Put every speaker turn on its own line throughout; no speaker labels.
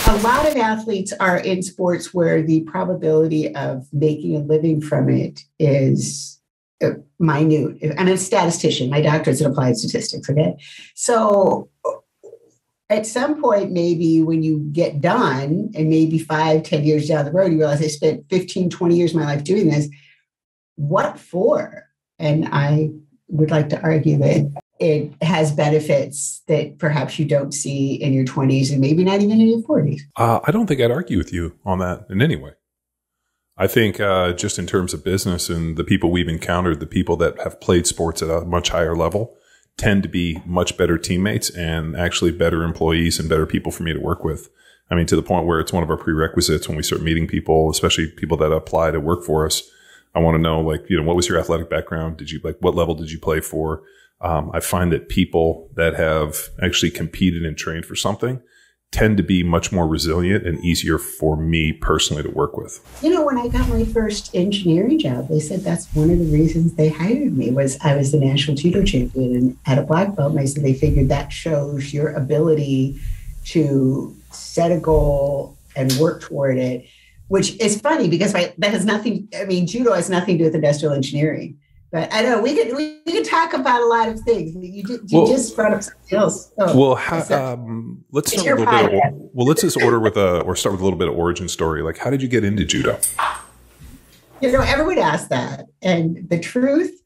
A lot of athletes are in sports where the probability of making a living from it is minute. I'm a statistician. My doctorate's in applied statistics, okay? So at some point, maybe when you get done and maybe 5-10 years down the road, you realize I spent 15-20 years of my life doing this. What for? And I would like to argue that it has benefits that perhaps you don't see in your 20s and maybe not even in your 40s.
I don't think I'd argue with you on that in any way. I think just in terms of business and the people we've encountered, the people that have played sports at a much higher level tend to be much better teammates and actually better employees and better people for me to work with. I mean, to the point where it's one of our prerequisites when we start meeting people, especially people that apply to work for us. I want to know, like, you know, what was your athletic background? What level did you play for? I find that people that have actually competed and trained for something tend to be much more resilient and easier for me personally to work with.
You know, when I got my first engineering job, they said that's one of the reasons they hired me was I was the national judo champion and had a black belt. And I said they figured that shows your ability to set a goal and work toward it, which is funny because that has nothing, I mean, judo has nothing to do with industrial engineering. But I know we could talk about a lot of things. You just brought up something else.
Let's start let's just start with a little bit of origin story. Like, how did you get into judo?
You know, everyone asks that, and the truth,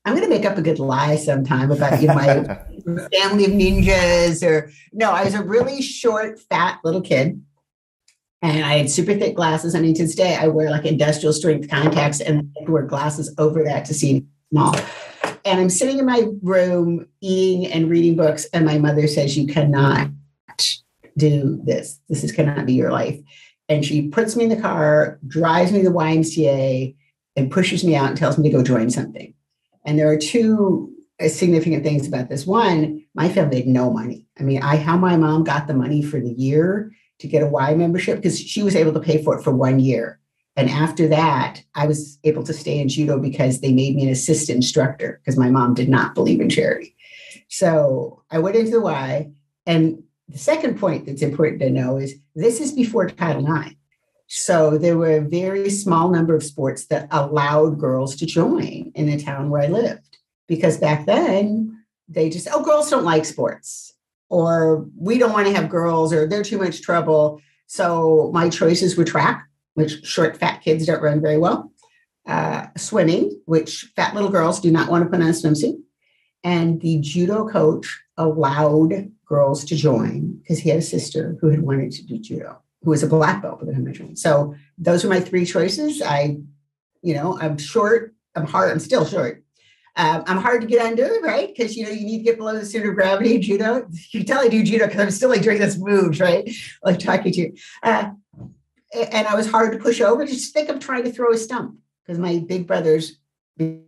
I'm going to make up a good lie sometime about my family of ninjas. I was a really short, fat little kid. And I had super thick glasses. I mean, to this day, I wear like industrial strength contacts and I wear glasses over that to see small. And I'm sitting in my room eating and reading books. And my mother says, you cannot do this. Cannot be your life. And she puts me in the car, drives me to the YMCA and pushes me out and tells me to go join something. And there are two significant things about this. One, my family had no money. I mean, how my mom got the money for the year to get a Y membership because she was able to pay for it for 1 year. And after that, I was able to stay in judo because they made me an assistant instructor because my mom did not believe in charity. So I went into the Y. And the second point that's important to know is this is before Title IX. So there were a very small number of sports that allowed girls to join in the town where I lived. Because back then, they just, girls don't like sports. Or we don't want to have girls, or they're too much trouble. So my choices were track, which short, fat kids don't run very well. Swimming, which fat little girls do not want to put on a swimsuit. And the judo coach allowed girls to join because he had a sister who had wanted to do judo, who was a black belt, but didn't have join. So those are my three choices. I'm short, I'm still short. I'm hard to get under, right? Because, you need to get below the center of gravity in judo. You can tell I do judo because I'm still like doing this moves, right? Like talking to you. And I was hard to push over. Just think of trying to throw a stump because my big brothers,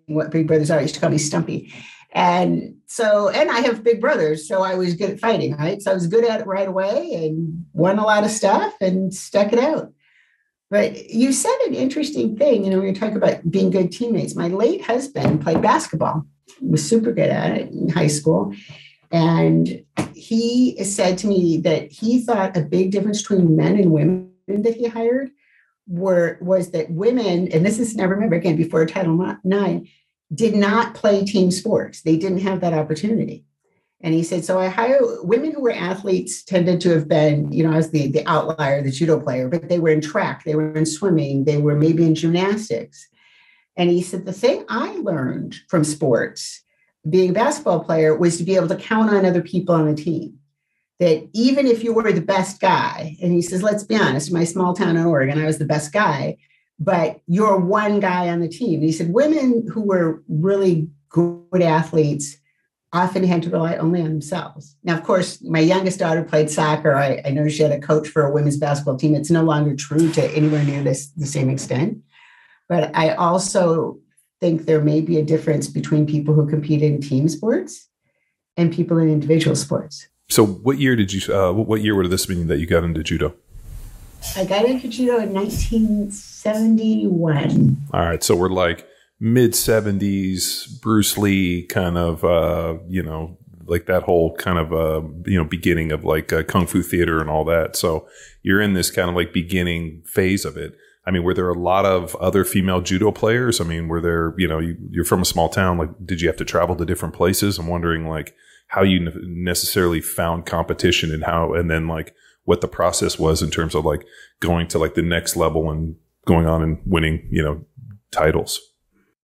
what big brothers are, used to call me Stumpy. And I have big brothers, so I was good at fighting, right? So I was good at it right away and won a lot of stuff and stuck it out. But you said an interesting thing, when you're talking about being good teammates. My late husband played basketball, was super good at it in high school. And he said to me that he thought a big difference between men and women that he hired was that women, and this is, now remember again, before Title IX, did not play team sports. They didn't have that opportunity. And he said, so I hire women who were athletes tended to have been, I was the outlier, the judo player, but they were in track, they were in swimming, they were maybe in gymnastics. And he said, the thing I learned from sports, being a basketball player, was to be able to count on other people on the team. That even if you were the best guy, and he says, let's be honest, in my small town in Oregon, I was the best guy, but you're one guy on the team. And he said, women who were really good athletes often had to rely only on themselves. Now, of course, my youngest daughter played soccer. I know she had a coach for a women's basketball team. It's no longer true to anywhere near the same extent. But I also think there may be a difference between people who compete in team sports and people in individual sports.
So what year did what year would this mean that you got into judo?
I got into judo in 1971.
All right. So we're like mid-70s, Bruce Lee kind of, like that whole kind of, beginning of like Kung Fu theater and all that. So you're in this kind of like beginning phase of it. I mean, were there a lot of other female judo players? I mean, were there, you're from a small town. Like, did you have to travel to different places? I'm wondering like how you necessarily found competition and then like what the process was in terms of like going to like the next level and going on and winning, titles.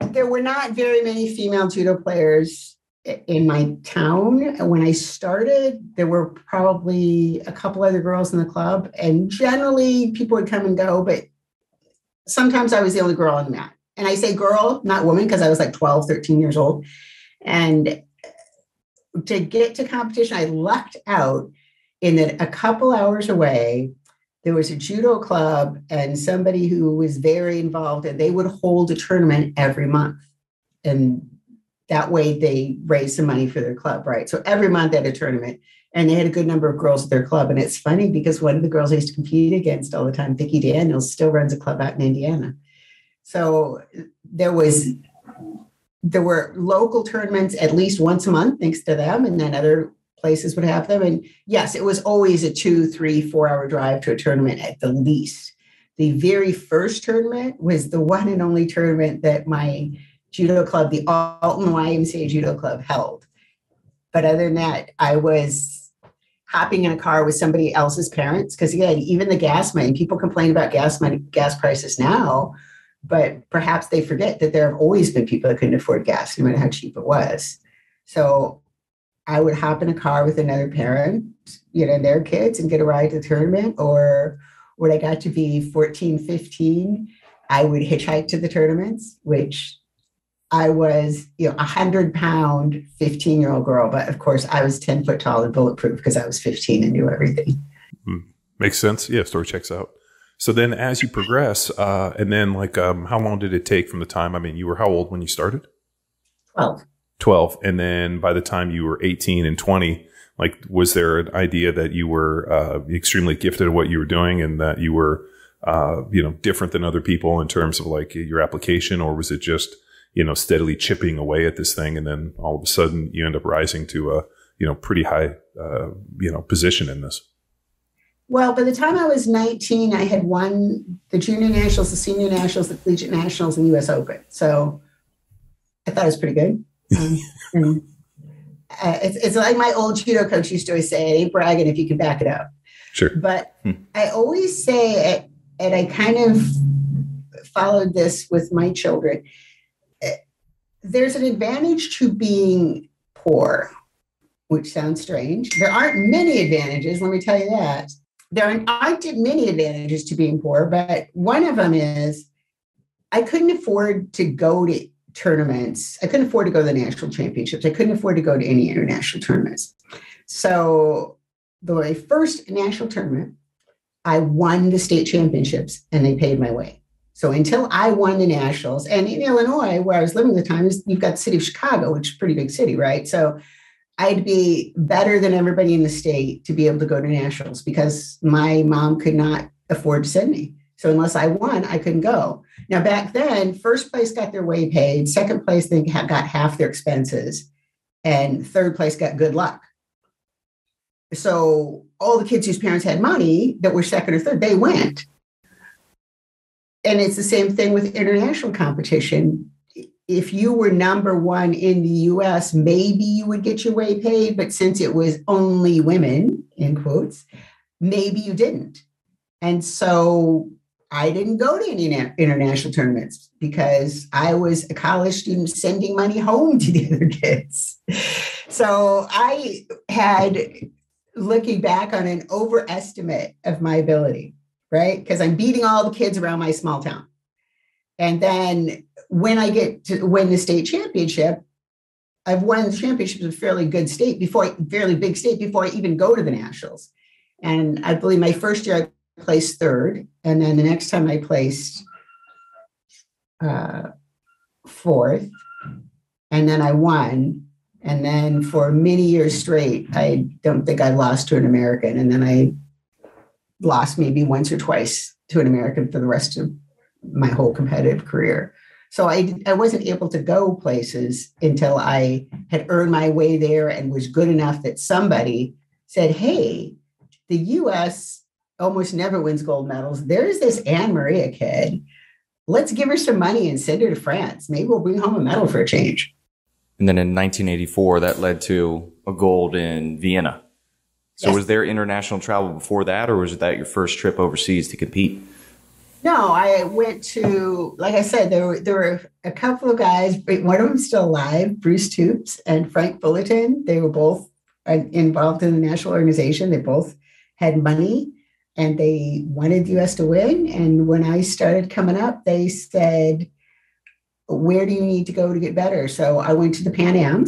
There were not very many female judo players in my town. When I started, there were probably a couple other girls in the club, and generally people would come and go, but sometimes I was the only girl on the mat. And I say girl, not woman, because I was like 12, 13 years old. And to get to competition, I lucked out in that a couple hours away, there was a judo club and somebody who was very involved, and they would hold a tournament every month. And that way they raised some money for their club, right? So every month they had a tournament, and they had a good number of girls at their club. And it's funny because one of the girls I used to compete against all the time, Vicki Daniels, still runs a club out in Indiana. So there were local tournaments at least once a month, thanks to them, and then other places would have them. And yes, it was always a 2, 3, 4 hour drive to a tournament at the least. The very first tournament was the one and only tournament that my judo club, the Alton YMCA Judo Club, held. But other than that, I was hopping in a car with somebody else's parents. Because again, even the gas money, people complain about gas prices now, but perhaps they forget that there have always been people that couldn't afford gas, no matter how cheap it was. So I would hop in a car with another parent, their kids, and get a ride to the tournament. Or when I got to be 14, 15, I would hitchhike to the tournaments, which I was, 100-pound, 15-year-old girl. But of course, I was 10 foot tall and bulletproof because I was 15 and knew everything.
Makes sense. Yeah, story checks out. So then as you progress, and then like, how long did it take from the time, you were how old when you started? 12. And then by the time you were 18 and 20, like, was there an idea that you were extremely gifted at what you were doing and that you were, different than other people in terms of like your application? Or was it just, steadily chipping away at this thing? And then all of a sudden you end up rising to a, pretty high, position in this.
Well, by the time I was 19, I had won the junior nationals, the senior nationals, the collegiate nationals, and US Open. So I thought it was pretty good. It's like my old judo coach used to always say, it ain't bragging if you can back it up.
Sure.
But I always say, and I kind of followed this with my children, there's an advantage to being poor, which sounds strange. There aren't many advantages, let me tell you that. There aren't many advantages to being poor, but one of them is I couldn't afford to go to tournaments. I couldn't afford to go to the national championships. I couldn't afford to go to any international tournaments. So the first national tournament, I won the state championships and they paid my way. So until I won the nationals, and in Illinois, where I was living at the time, you've got the city of Chicago, which is a pretty big city, right? So I'd be better than everybody in the state to be able to go to nationals because my mom could not afford to send me. So unless I won, I couldn't go. Now, back then, first place got their way paid. Second place, they got half their expenses. And third place got good luck. So all the kids whose parents had money that were second or third, they went. And it's the same thing with international competition. If you were number one in the US, maybe you would get your way paid. But since it was only women, in quotes, maybe you didn't. And so I didn't go to any international tournaments because I was a college student sending money home to the other kids. So I had, looking back, on an overestimate of my ability, right? Because I'm beating all the kids around my small town. And then when I get to win the state championship, I've won the championships of a fairly big state before I even go to the nationals. And I believe my first year I placed third. And then the next time I placed fourth. And then I won. And then for many years straight, I don't think I lost to an American. And then I lost maybe once or twice to an American for the rest of my whole competitive career. So I wasn't able to go places until I had earned my way there and was good enough that somebody said, hey, the U.S. almost never wins gold medals. There's this AnnMaria kid. Let's give her some money and send her to France. Maybe we'll bring home a medal for a change.
And then in 1984, that led to a gold in Vienna. So
yes.
Was there international travel before that, or was that your first trip overseas to compete?
No, I went to, like I said, there were a couple of guys, one of them still alive, Bruce Toops and Frank Fullerton. They were both involved in the national organization. They both had money and they wanted the U.S. to win. And when I started coming up, they said, where do you need to go to get better? So I went to the Pan Am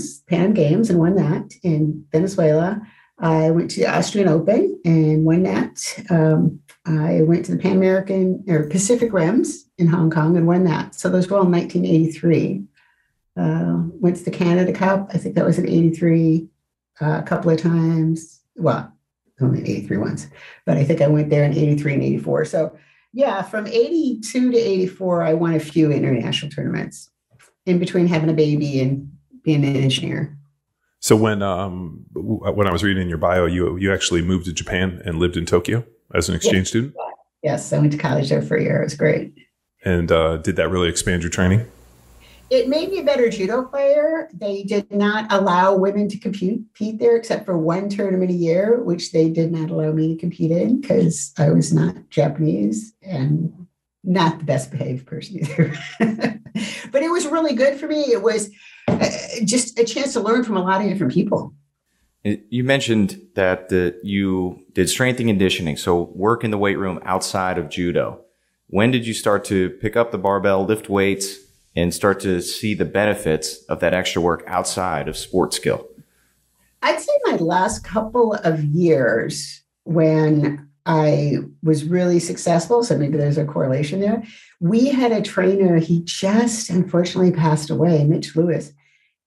Games and won that in Venezuela. I went to the Austrian Open and won that. I went to the Pan American or Pacific Rims in Hong Kong and won that. So those were all in 1983. Went to the Canada Cup. I think that was in 83 a couple of times. Well, only 83 once, but I think I went there in 83 and 84. So yeah, from 82 to 84, I won a few international tournaments in between having a baby and being an engineer.
So when I was reading your bio, you actually moved to Japan and lived in Tokyo as an exchange student?
Yes, I went to college there for a year. It was great.
And did that really expand your training?
It made me a better judo player. They did not allow women to compete there except for one tournament a year, which they did not allow me to compete in because I was not Japanese and not the best behaved person either. But it was really good for me. It was just a chance to learn from a lot of different people.
You mentioned that you did strength and conditioning, so work in the weight room outside of judo. When did you start to pick up the barbell, lift weights, and start to see the benefits of that extra work outside of sport skill?
I'd say my last couple of years when I was really successful, so maybe there's a correlation there. We had a trainer, he just unfortunately passed away, Mitch Lewis.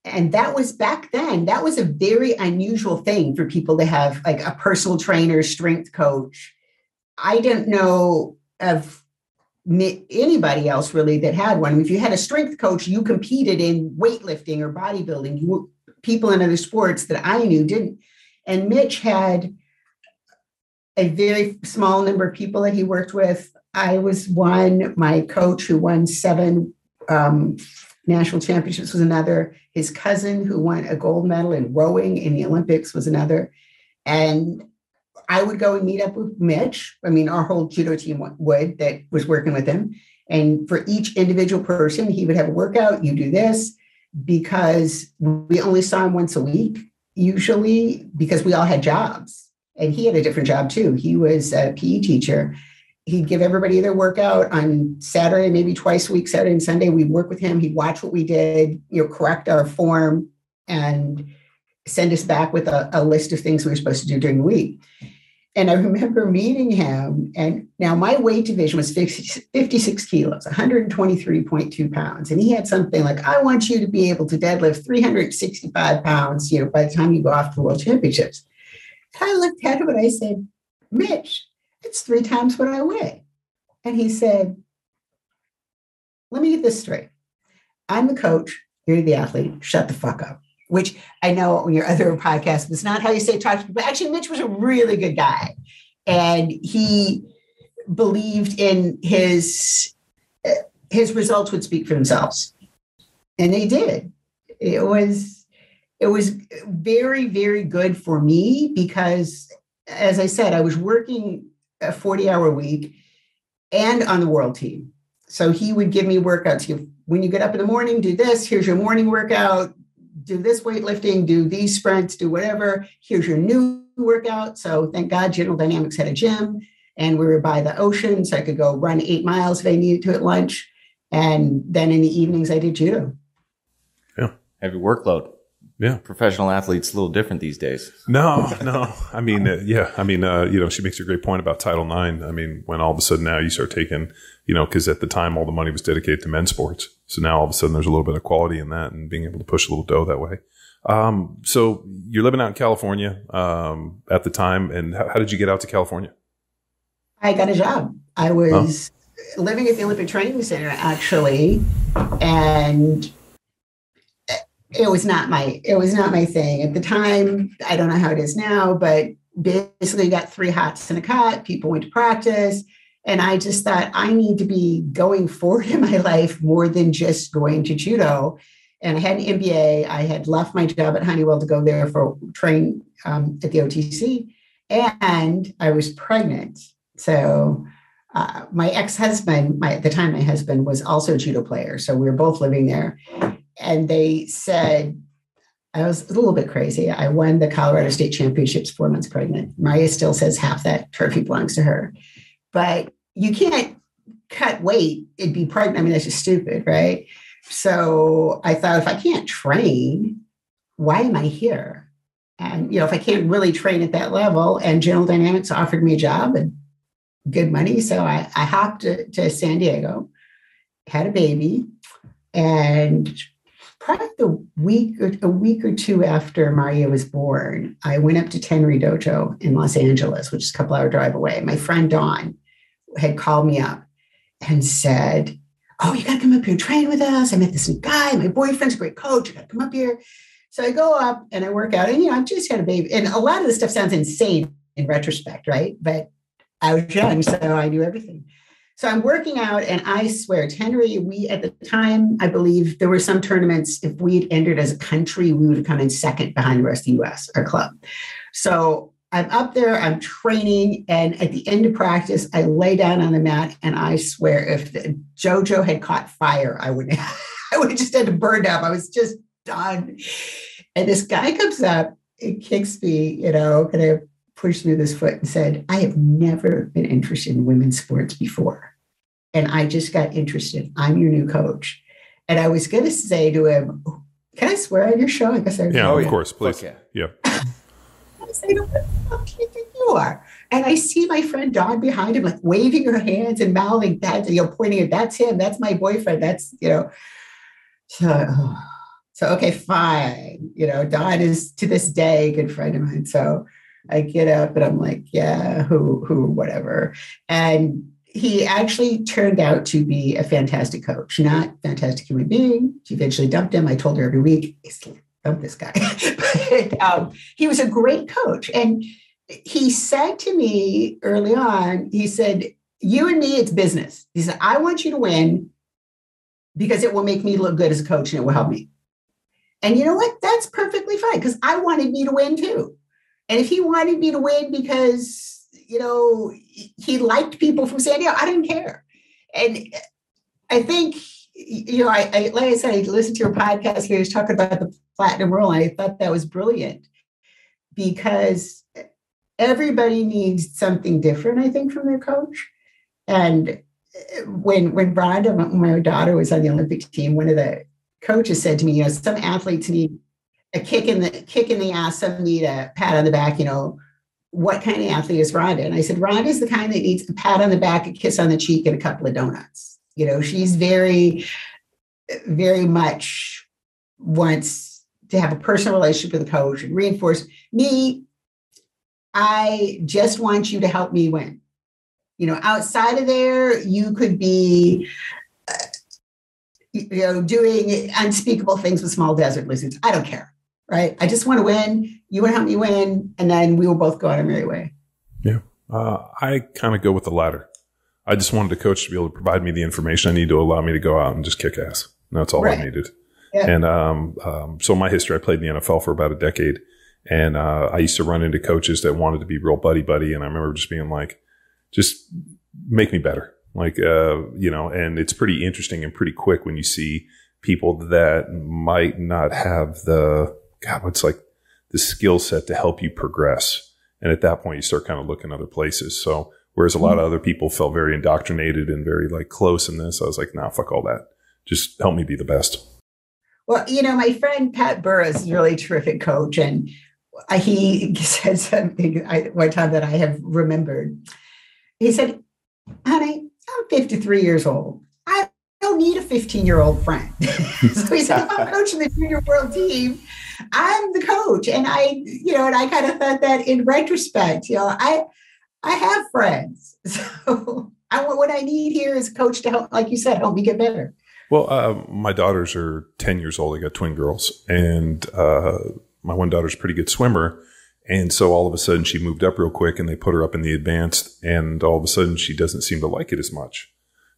And that was back then, that was a very unusual thing for people to have like a personal trainer, strength coach. I didn't know of anybody else really that had one. If you had a strength coach, you competed in weightlifting or bodybuilding. People in other sports that I knew didn't. And Mitch had a very small number of people that he worked with. I was one. My coach who won 7 national championships was another. His cousin who won a gold medal in rowing in the Olympics was another. And I would go and meet up with Mitch. I mean, our whole judo team would that was working with him. And for each individual person, he would have a workout. You do this, because we only saw him once a week, usually, because we all had jobs. And he had a different job too. He was a PE teacher. He'd give everybody their workout on Saturday, maybe twice a week, Saturday and Sunday. We'd work with him. He'd watch what we did, correct our form and send us back with a list of things we were supposed to do during the week. And I remember meeting him. And now my weight division was 56 kilos, 123.2 pounds. And he had something like, I want you to be able to deadlift 365 pounds, by the time you go off to the World Championships. And I looked at him and I said, Mitch, it's 3 times what I weigh. And he said, let me get this straight. I'm the coach. You're the athlete. Shut the fuck up. Which I know on your other podcast, it's not how you say talk to people. Actually, Mitch was a really good guy. And he believed in his results would speak for themselves. And they did. It was very, very good for me because, as I said, I was working a 40-hour week and on the world team. So he would give me workouts. When you get up in the morning, do this. Here's your morning workout. Do this weightlifting, do these sprints, do whatever. Here's your new workout. So thank God General Dynamics had a gym and we were by the ocean. So I could go run 8 miles if I needed to at lunch. And then in the evenings, I did judo.
Yeah.
Heavy workload.
Yeah.
Professional athletes a little different these days.
No. I mean, she makes a great point about Title IX. I mean, when all of a sudden now you start taking, because at the time all the money was dedicated to men's sports. So now all of a sudden there's a little bit of quality in that and being able to push a little dough that way. So you're living out in California at the time. And how did you get out to California?
I got a job. I was living at the Olympic Training Center, actually, and it was not my thing at the time. I don't know how it is now, but basically got 3 hots and a cot. People went to practice, and I just thought I need to be going forward in my life more than just going to judo. And I had an MBA. I had left my job at Honeywell to go there for train at the OTC, and I was pregnant. So my ex-husband, at the time, my husband was also a judo player. So we were both living there. And they said, I was a little bit crazy. I won the Colorado State Championships 4 months pregnant. Maria still says half that trophy belongs to her. But you can't cut weight and be pregnant. I mean, that's just stupid, right? So I thought, if I can't train, why am I here? And, if I can't really train at that level, and General Dynamics offered me a job and good money. So I hopped to San Diego, had a baby, and probably a week or two after Maria was born, I went up to Tenri Dojo in Los Angeles, which is a couple-hour drive away. My friend Dawn had called me up and said, "Oh, you got to come up here and train with us. I met this new guy. My boyfriend's a great coach. You got to come up here." So I go up and I work out, and I've just had a baby. And a lot of this stuff sounds insane in retrospect, right? But I was young, so I knew everything. So I'm working out, and I swear, Tenri, we at the time, I believe there were some tournaments, if we had entered as a country, we would have come in second behind the rest of the US, our club. So I'm up there, I'm training, and at the end of practice, I lay down on the mat, and I swear, if the JoJo had caught fire, I would have just had to burn up. I was just done. And this guy comes up and kicks me, kind of pushed me with his foot and said, "I have never been interested in women's sports before. And I just got interested. I'm your new coach." And I was going to say to him, "Can I swear on your show?" I guess I
Yeah, of course, please.
Okay.
Yeah.
I say, "What the fuck do you think you are?" And I see my friend Dawn behind him, like waving her hands and mouthing that, pointing at, "That's him. That's my boyfriend. That's, So, okay, fine. Dawn is to this day a good friend of mine. So I get up and I'm like, yeah, who, whatever. And he actually turned out to be a fantastic coach, not fantastic human being. She eventually dumped him. I told her every week, dump this guy. But he was a great coach. And he said to me early on, he said, "You and me, it's business." He said, "I want you to win because it will make me look good as a coach and it will help me." And you know what? That's perfectly fine, because I wanted me to win too. And if he wanted me to win because, he liked people from San Diego, I didn't care. And I think, I like I said, I listened to your podcast where he was talking about the platinum rule. And I thought that was brilliant, because everybody needs something different, I think, from their coach. And when Ronda, my daughter, was on the Olympic team, one of the coaches said to me, some athletes need a kick in the ass, some need a pat on the back. What kind of athlete is Ronda? And I said, Ronda's the kind that needs a pat on the back, a kiss on the cheek, and a couple of donuts. She's very, very much wants to have a personal relationship with the coach and reinforce me. I just want you to help me win. Outside of there, you could be doing unspeakable things with small desert lizards. I don't care, right? I just want to win. You want to help me win, and then we will both go on our merry way.
Yeah. I kind of go with the latter. I just wanted a coach to be able to provide me the information I need to allow me to go out and just kick ass. And that's all right. I needed. Yeah. And so my history, I played in the NFL for about a decade, and I used to run into coaches that wanted to be real buddy-buddy, and I remember just being like, just make me better. And it's pretty interesting and pretty quick when you see people that might not have the skill set to help you progress. And at that point, you start kind of looking other places. So whereas a lot of other people felt very indoctrinated and very close in this, I was like, nah, fuck all that. Just help me be the best.
Well, my friend Pat Burris is a really terrific coach. And he said something one time that I have remembered. He said, "Honey, I'm 53 years old. I don't need a 15-year-old friend." So he said, "If I'm coaching the junior world team, I'm the coach." And I kind of thought that in retrospect, I have friends. So what I need here is a coach to help, like you said, help me get better.
Well, my daughters are 10 years old. I got twin girls, and my one daughter's a pretty good swimmer. And so all of a sudden she moved up real quick, and they put her up in the advanced, and all of a sudden she doesn't seem to like it as much.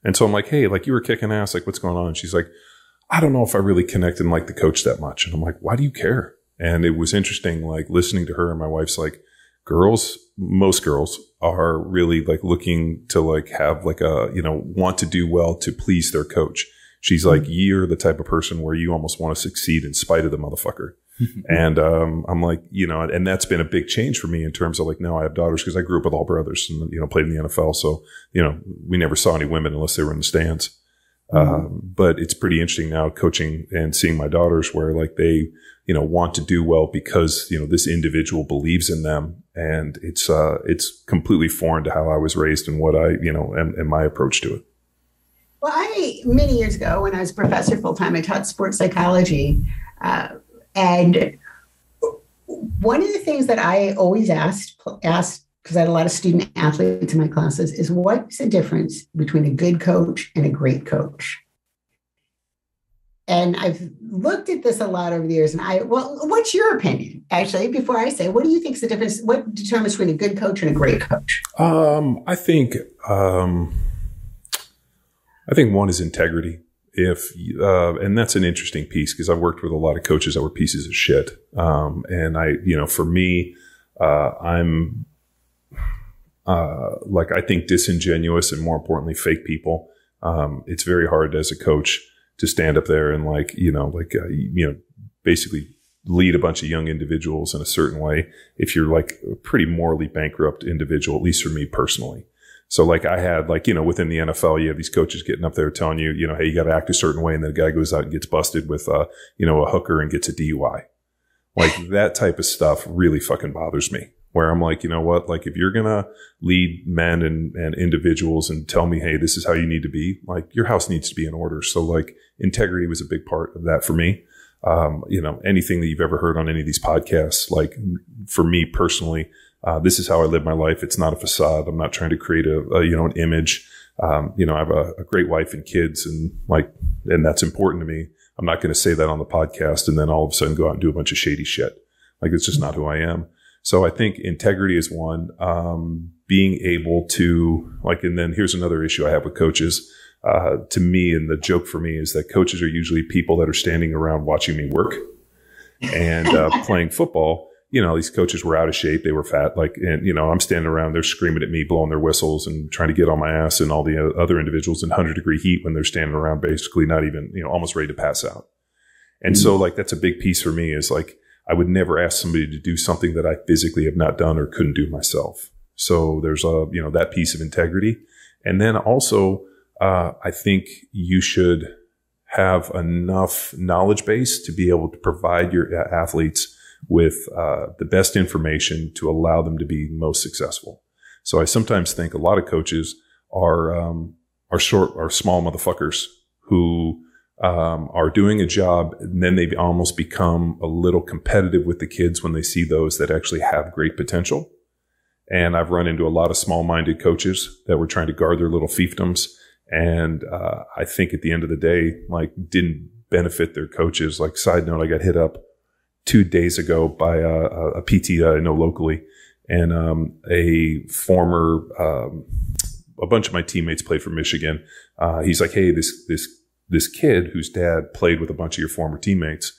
And so I'm like, hey, like, you were kicking ass. Like, what's going on? And she's like, I don't know if I really connect and like the coach that much. And I'm like, why do you care? And it was interesting, like, listening to her, and my wife's like, most girls are really like looking to like have like a, want to do well to please their coach. She's like, you're the type of person where you almost want to succeed in spite of the motherfucker. And I'm like, and that's been a big change for me in terms of like, no, I have daughters because I grew up with all brothers and, played in the NFL. So, we never saw any women unless they were in the stands. But it's pretty interesting now coaching and seeing my daughters where like they, want to do well because, this individual believes in them. And it's completely foreign to how I was raised and what I, and my approach to it.
Well, many years ago when I was a professor full-time, I taught sports psychology. And one of the things that I always asked, because I had a lot of student athletes in my classes, is what's the difference between a good coach and a great coach? And I've looked at this a lot over the years. And what's your opinion? Actually, before I say, what do you think is the difference? What determines between a good coach and a great coach?
I think one is integrity. And that's an interesting piece because I've worked with a lot of coaches that were pieces of shit. And for me, I'm, I think disingenuous and more importantly, fake people. It's very hard as a coach to stand up there and basically lead a bunch of young individuals in a certain way. If you're like a pretty morally bankrupt individual, at least for me personally. So like I had within the NFL, you have these coaches getting up there telling you, hey, you got to act a certain way. And then the guy goes out and gets busted with, a hooker and gets a DUI. Like that type of stuff really fucking bothers me where I'm like, you know what? Like if you're going to lead men and individuals and tell me, hey, this is how you need to be, like your house needs to be in order. So like integrity was a big part of that for me. Anything that you've ever heard on any of these podcasts, like for me personally, this is how I live my life. It's not a facade. I'm not trying to create an image. I have a great wife and kids and that's important to me. I'm not going to say that on the podcast and then all of a sudden go out and do a bunch of shady shit. Like it's just not who I am. So I think integrity is one, being able to and then here's another issue I have with coaches. To me, and the joke for me is that coaches are usually people that are standing around watching me work and playing football. These coaches were out of shape. They were fat. I'm standing around, they're screaming at me, blowing their whistles and trying to get on my ass and all the other individuals in 100-degree heat when they're standing around basically not even, almost ready to pass out. And so that's a big piece for me is I would never ask somebody to do something that I physically have not done or couldn't do myself. So there's that piece of integrity. And then also, I think you should have enough knowledge base to be able to provide your athletes with the best information to allow them to be most successful. So I sometimes think a lot of coaches are small motherfuckers who are doing a job, and then they almost become a little competitive with the kids when they see those that actually have great potential. And I've run into a lot of small-minded coaches that were trying to guard their little fiefdoms. And I think at the end of the day, didn't benefit their coaches. Side note, I got hit up 2 days ago by a PT that I know locally, and a former, a bunch of my teammates played for Michigan. He's like, hey, this kid whose dad played with a bunch of your former teammates.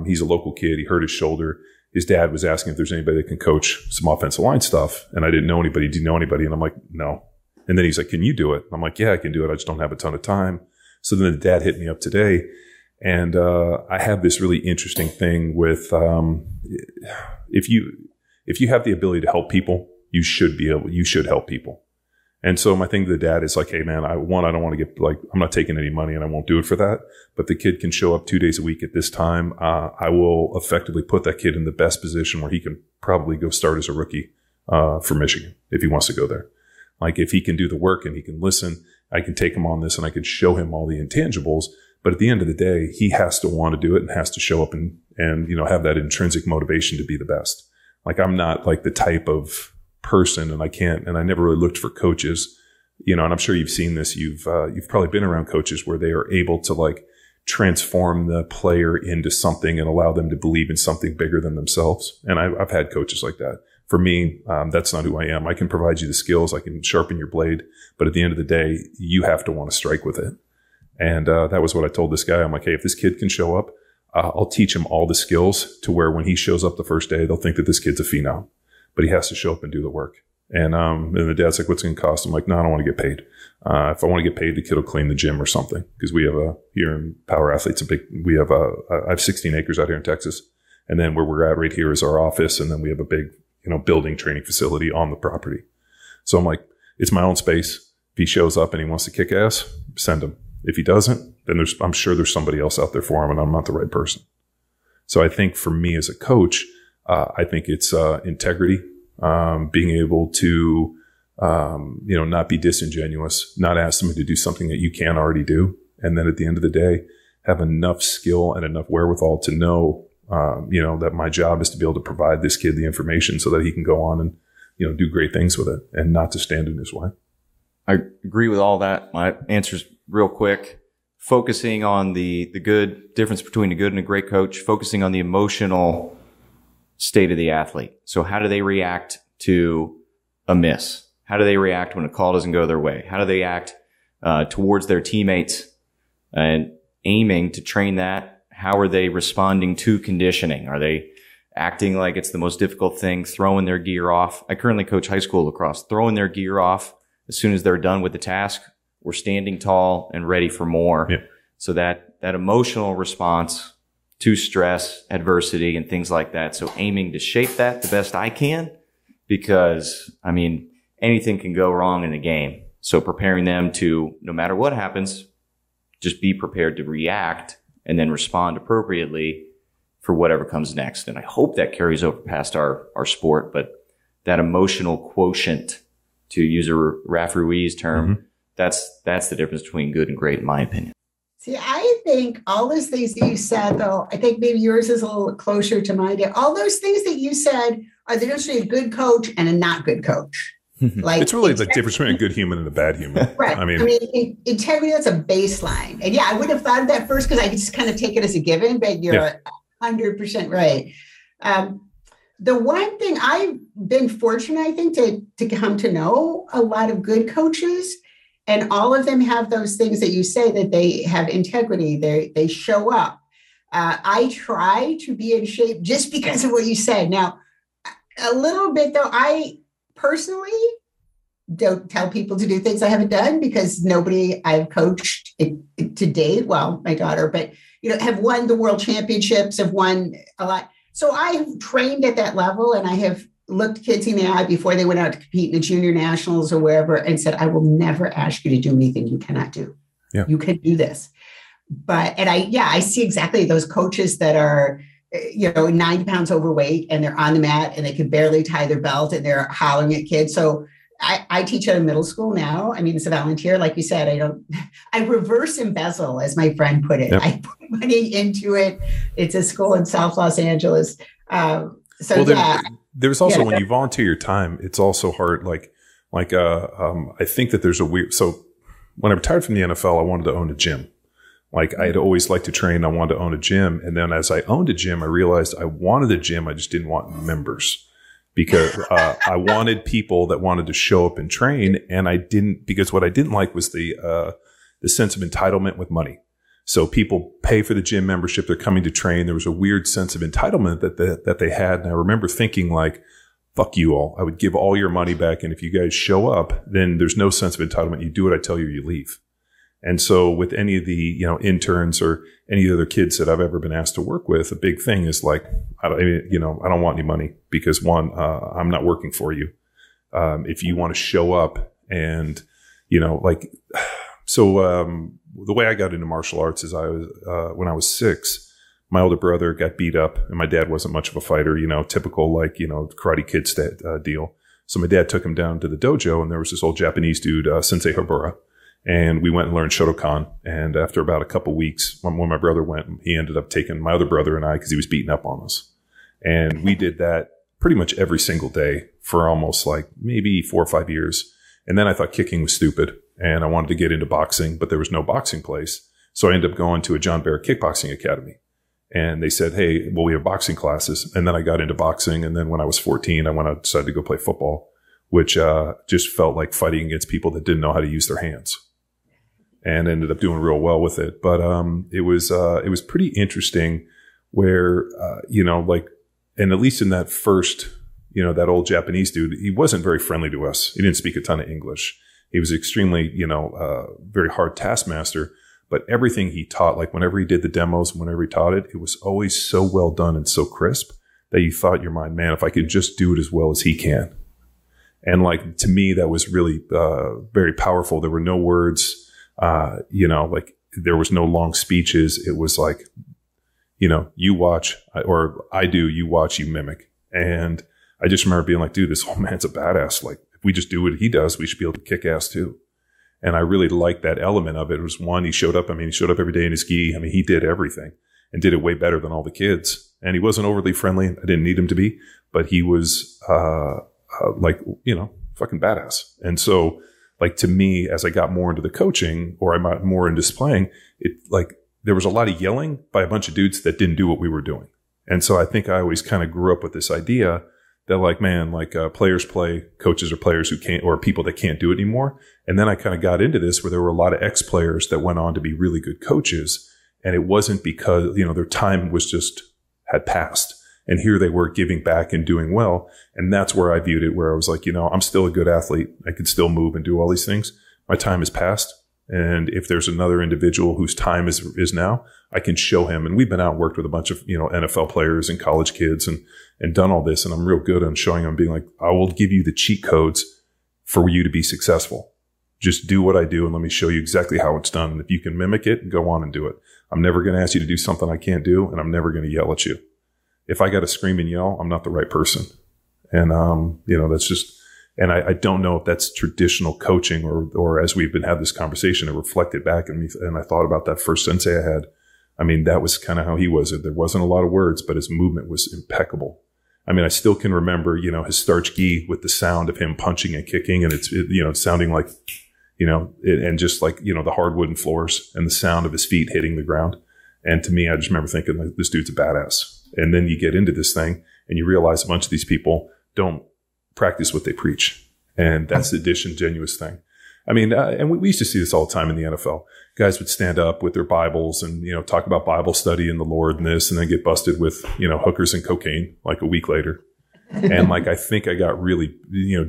He's a local kid. He hurt his shoulder. His dad was asking if there's anybody that can coach some offensive line stuff, and I didn't know anybody. Do you know anybody? And I'm like, no. And then he's like, can you do it? I'm like, yeah, I can do it. I just don't have a ton of time. So then the dad hit me up today. And I have this really interesting thing with if you have the ability to help people, you should help people. And so my thing to the dad is like, hey man, I don't want to get I'm not taking any money and I won't do it for that. But the kid can show up 2 days a week at this time. I will effectively put that kid in the best position where he can probably go start as a rookie for Michigan if he wants to go there. If he can do the work and he can listen, I can take him on this and I can show him all the intangibles. But at the end of the day, he has to want to do it and has to show up and have that intrinsic motivation to be the best. I'm not the type of person, and I never really looked for coaches and I'm sure you've seen this. You've probably been around coaches where they are able to like transform the player into something and allow them to believe in something bigger than themselves. And I've had coaches like that. For me, that's not who I am. I can provide you the skills. I can sharpen your blade. But at the end of the day, you have to want to strike with it. And that was what I told this guy. I'm like, hey, if this kid can show up, I'll teach him all the skills to where when he shows up the first day, they'll think that this kid's a phenom. But he has to show up and do the work. And the dad's like, what's it going to cost? I'm like, no, I don't want to get paid. If I want to get paid, the kid will clean the gym or something. Because we have here in Power Athletes, I have 16 acres out here in Texas. And then where we're at right here is our office. And then we have a big, building training facility on the property. So I'm like, it's my own space. If he shows up and he wants to kick ass, send him. If he doesn't, then I'm sure there's somebody else out there for him and I'm not the right person. So I think for me as a coach, I think it's integrity, being able to, not be disingenuous, not ask somebody to do something that you can't already do. And then at the end of the day, have enough skill and enough wherewithal to know, that my job is to be able to provide this kid the information so that he can go on and, do great things with it and not to stand in his way.
I agree with all that. My answer's real quick. Focusing on the good difference between a good and a great coach, focusing on the emotional state of the athlete. So how do they react to a miss? How do they react when a call doesn't go their way? How do they act towards their teammates and aiming to train that? How are they responding to conditioning? Are they acting like it's the most difficult thing, throwing their gear off? I currently coach high school lacrosse, throwing their gear off as soon as they're done with the task. We're standing tall and ready for more. Yeah. So that emotional response to stress, adversity, and things like that. So aiming to shape that the best I can, because anything can go wrong in a game. So preparing them to, no matter what happens, just be prepared to react and then respond appropriately for whatever comes next. And I hope that carries over past our sport, but that emotional quotient, to use a Raphael Ruiz term, that's the difference between good and great, in my opinion.
See, I think all those things that you said, though, I think maybe yours is a little closer to mine. All those things that you said are the difference between a good coach and a not good coach. Like,
it's really the difference between a good human and a bad human.
Right. Integrity, that's a baseline. And yeah, I would have thought of that first because I could just kind of take it as a given, but you're 100% right. The one thing I've been fortunate, I think, to come to know a lot of good coaches, and all of them have those things that you say, that they have integrity, they show up. I try to be in shape just because of what you said. Now, a little bit though, I personally don't tell people to do things I haven't done, because nobody I've coached to date, well, my daughter, but have won the world championships, have won a lot. So I've trained at that level, and I have looked kids in the eye before they went out to compete in the junior nationals or wherever, and said, I will never ask you to do anything you cannot do. Yeah. You can do this. I see exactly those coaches that are, 90 pounds overweight, and they're on the mat and they can barely tie their belt and they're hollering at kids. So I teach at a middle school now. It's a volunteer. Like you said, I reverse embezzle, as my friend put it. Yep. I put money into it. It's a school in South Los Angeles.
There's also, when you volunteer your time, it's also hard. I think that there's so when I retired from the NFL, I wanted to own a gym. I had always liked to train. I wanted to own a gym. And then as I owned a gym, I realized I wanted a gym. I just didn't want members, because I wanted people that wanted to show up and train. And I didn't, because what I didn't like was the sense of entitlement with money. So people pay for the gym membership. They're coming to train. There was a weird sense of entitlement that they had. And I remember thinking, fuck you all. I would give all your money back. And if you guys show up, then there's no sense of entitlement. You do what I tell you, you leave. And so with any of the, interns or any other kids that I've ever been asked to work with, a big thing is I don't want any money, because one, I'm not working for you. If you want to show up and, the way I got into martial arts is when I was 6, my older brother got beat up and my dad wasn't much of a fighter, typical Karate Kid deal. So my dad took him down to the dojo, and there was this old Japanese dude, Sensei Habura. And we went and learned Shotokan. And after about a couple weeks, when my brother went, he ended up taking my other brother and I, because he was beating up on us. And we did that pretty much every single day for almost maybe 4 or 5 years. And then I thought kicking was stupid and I wanted to get into boxing, but there was no boxing place. So I ended up going to a John Barrett Kickboxing Academy. And they said, hey, well, we have boxing classes. And then I got into boxing. And then when I was 14, I decided to go play football, which just felt like fighting against people that didn't know how to use their hands, and ended up doing real well with it. But it was pretty interesting where, and at least in that first, that old Japanese dude, he wasn't very friendly to us. He didn't speak a ton of English. He was extremely, very hard taskmaster. But everything he taught, like whenever he did the demos, whenever he taught it, it was always so well done and so crisp that you thought in your mind, man, if I could just do it as well as he can. And like, to me, that was really very powerful. There were no words, like there was no long speeches. It was like, you watch, or I do, you watch, you mimic. And I just remember being like, dude, this old man's a badass. Like, if we just do what he does, we should be able to kick ass too. And I really liked that element of it. It was one, he showed up every day in his gi. I mean, he did everything and did it way better than all the kids. And he wasn't overly friendly. I didn't need him to be, but he was, fucking badass. And so, like, to me, as I got more into the coaching, or I got more into displaying it, like, there was a lot of yelling by a bunch of dudes that didn't do what we were doing. And so I think I always kind of grew up with this idea that, like, man, like, players play, coaches are players who can't, or people that can't do it anymore. And then I kind of got into this where there were a lot of ex-players that went on to be really good coaches. And it wasn't because, their time was just had passed. And here they were giving back and doing well. And that's where I viewed it, where I was like, I'm still a good athlete. I can still move and do all these things. My time is past. And if there's another individual whose time is now, I can show him. And we've been out and worked with a bunch of, NFL players and college kids and done all this. And I'm real good on showing them, being like, I will give you the cheat codes for you to be successful. Just do what I do and let me show you exactly how it's done. And if you can mimic it, go on and do it. I'm never going to ask you to do something I can't do, and I'm never going to yell at you. If I got to scream and yell, I'm not the right person. And, that's just, and I don't know if that's traditional coaching or as we've been having this conversation, it reflected back in me. And I thought about that first sensei I had. I mean, that was kind of how he was. There wasn't a lot of words, but his movement was impeccable. I mean, I still can remember, his starch gi with the sound of him punching and kicking, and it's sounding like, and just like, the hard wooden floors and the sound of his feet hitting the ground. And to me, I just remember thinking, like, this dude's a badass. And then you get into this thing and you realize a bunch of these people don't practice what they preach. And that's the disingenuous thing. I mean, and we used to see this all the time in the NFL. Guys would stand up with their Bibles and, talk about Bible study and the Lord and this, and then get busted with, hookers and cocaine like a week later. And like, I think I got really,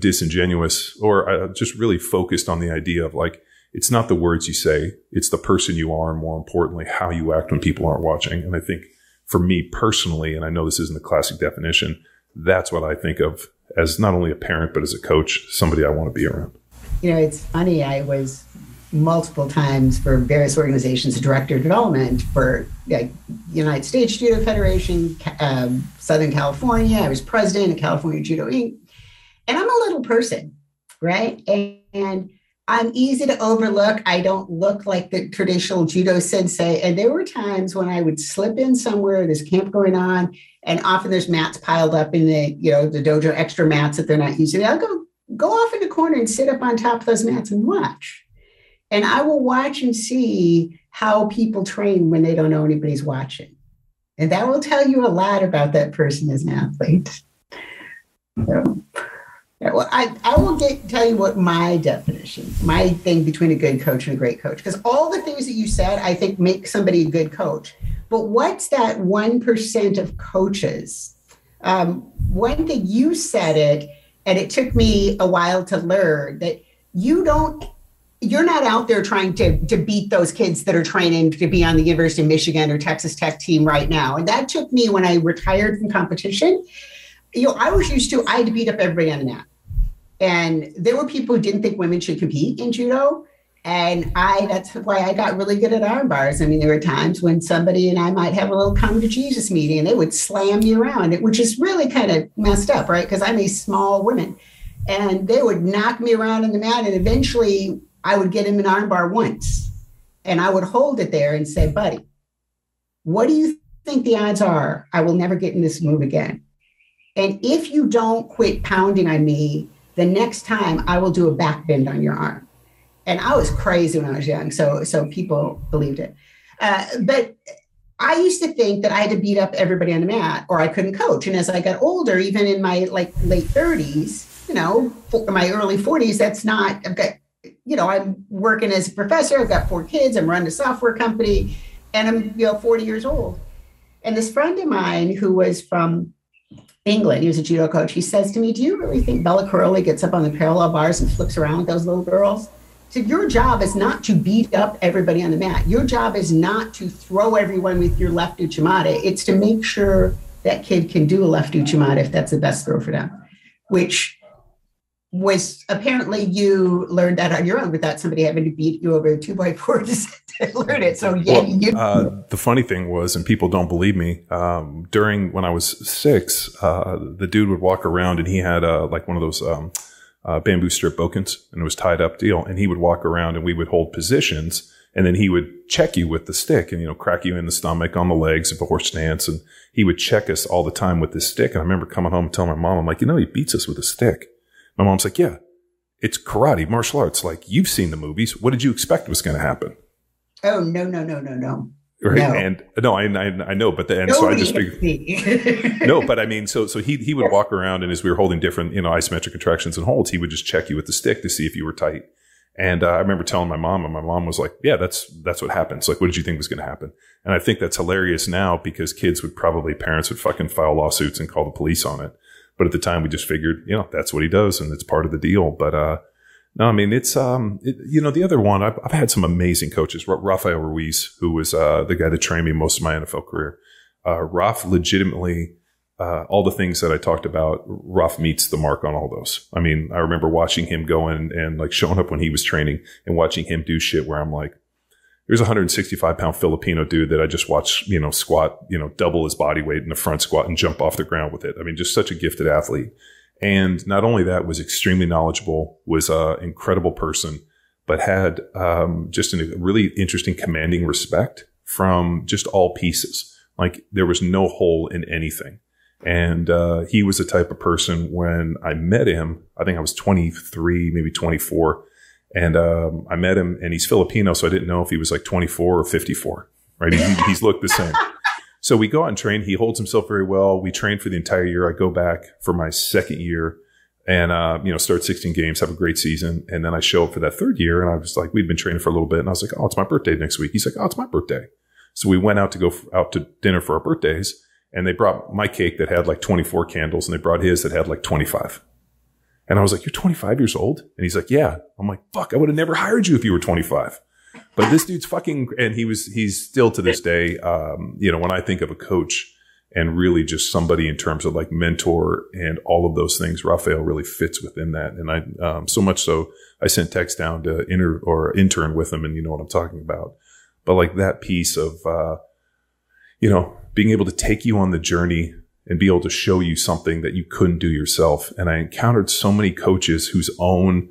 disingenuous, or just really focused on the idea of, like, it's not the words you say, it's the person you are, and more importantly, how you act when people aren't watching. And I think for me personally, and I know this isn't the classic definition, that's what I think of as not only a parent, but as a coach, somebody I want to be around.
It's funny. I was multiple times for various organizations, director of development for United States Judo Federation, Southern California. I was president of California Judo Inc. And I'm a little person, right? And I'm easy to overlook. I don't look like the traditional judo sensei. And there were times when I would slip in somewhere, there's camp going on, and often there's mats piled up in the dojo, extra mats that they're not using. I'll go off in the corner and sit up on top of those mats and watch. And I will watch and see how people train when they don't know anybody's watching. And that will tell you a lot about that person as an athlete. So, yeah, well, I will tell you what my definition, my thing between a good coach and a great coach, because all the things that you said, I think make somebody a good coach. But what's that 1% of coaches? One thing, you said it, and it took me a while to learn, that you're not out there trying to beat those kids that are training to be on the University of Michigan or Texas Tech team right now. And that took me, when I retired from competition, I was used to, I had to beat up everybody on the mat. And there were people who didn't think women should compete in judo. And that's why I got really good at arm bars. I mean, there were times when somebody and I might have a little come to Jesus meeting and they would slam me around, which is really kind of messed up, right? Because I'm a small woman. And they would knock me around in the mat, and eventually I would get him an arm bar once. And I would hold it there and say, buddy, what do you think the odds are I will never get in this move again? And if you don't quit pounding on me, the next time I will do a back bend on your arm. And I was crazy when I was young. So people believed it. But I used to think that I had to beat up everybody on the mat or I couldn't coach. And as I got older, even in my late 30s, my early 40s, that's not, I've got, I'm working as a professor. I've got 4 kids. I'm running a software company and I'm, 40 years old. And this friend of mine who was from England, he was a judo coach. He says to me, do you really think Bella Caroli gets up on the parallel bars and flips around with those little girls? So your job is not to beat up everybody on the mat. Your job is not to throw everyone with your left uchimata. It's to make sure that kid can do a left uchimata if that's the best throw for them, which was apparently you learned that on your own without somebody having to beat you over a 2x4 to learn it. So
the funny thing was, and people don't believe me, during when I was 6, the dude would walk around and he had like one of those bamboo strip bokens, and it was tied up deal. And he would walk around and we would hold positions, and then he would check you with the stick and, crack you in the stomach, on the legs if a horse stance. And he would check us all the time with this stick. And I remember coming home and telling my mom, I'm like, he beats us with a stick. My mom's like, yeah, it's karate, martial arts. Like, you've seen the movies. What did you expect was going to happen?
Oh, no.
Right.
No.
And no, I know, but so I just figured, no, but I mean, so he would walk around, and as we were holding different, isometric contractions and holds, he would just check you with the stick to see if you were tight. And I remember telling my mom, and my mom was like, yeah, that's what happens. Like, what did you think was going to happen? And I think that's hilarious now, because parents would fucking file lawsuits and call the police on it. But at the time we just figured, that's what he does, and it's part of the deal. But, no, I mean, it's, the other one, I've had some amazing coaches. Raphael Ruiz, who was, the guy that trained me most of my NFL career. Raf legitimately, all the things that I talked about, Raf meets the mark on all those. I mean, I remember watching him go in and like showing up when he was training and watching him do shit where I'm like, there's a 165-pound Filipino dude that I just watched, squat, double his body weight in the front squat and jump off the ground with it. I mean, just such a gifted athlete. And not only that, was extremely knowledgeable, was an incredible person, but had just a really interesting, commanding respect from just all pieces. Like, there was no hole in anything. And he was the type of person, when I met him, I think I was 23, maybe 24. And I met him, and he's Filipino, so I didn't know if he was like 24 or 54, right? He's looked the same. So we go out and train. He holds himself very well. We train for the entire year. I go back for my second year and, start 16 games, have a great season. And then I show up for that third year, and I was like, we'd been training for a little bit, and I was like, oh, it's my birthday next week. He's like, oh, it's my birthday. So we went out to go out to dinner for our birthdays, and they brought my cake that had like 24 candles, and they brought his that had like 25. And I was like, you're 25 years old? And he's like, yeah. I'm like, fuck, I would have never hired you if you were 25. But this dude's fucking, and he's still to this day, when I think of a coach and really just somebody in terms of like mentor and all of those things, Raphael really fits within that. And I, so much so, I sent text down to intern with him, and you know what I'm talking about. But like that piece of, being able to take you on the journey and be able to show you something that you couldn't do yourself. And I encountered so many coaches whose own,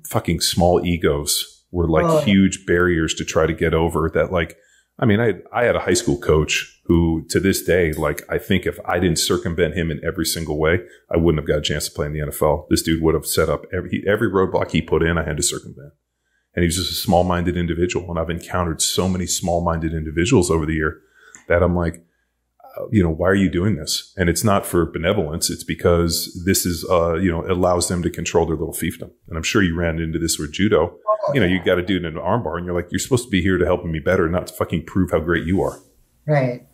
fucking small egos were like huge barriers to try to get over that. Like, I mean, I had a high school coach who to this day, like, I think if I didn't circumvent him in every single way, I wouldn't have got a chance to play in the NFL. This dude would have set up every roadblock he put in, I had to circumvent. And he was just a small-minded individual. And I've encountered so many small-minded individuals over the year that I'm like, why are you doing this? And it's not for benevolence. It's because this is, it allows them to control their little fiefdom. And I'm sure you ran into this with judo. You got to do it in an arm bar, and you're like, you're supposed to be here to help me better, not to fucking prove how great you are.
Right.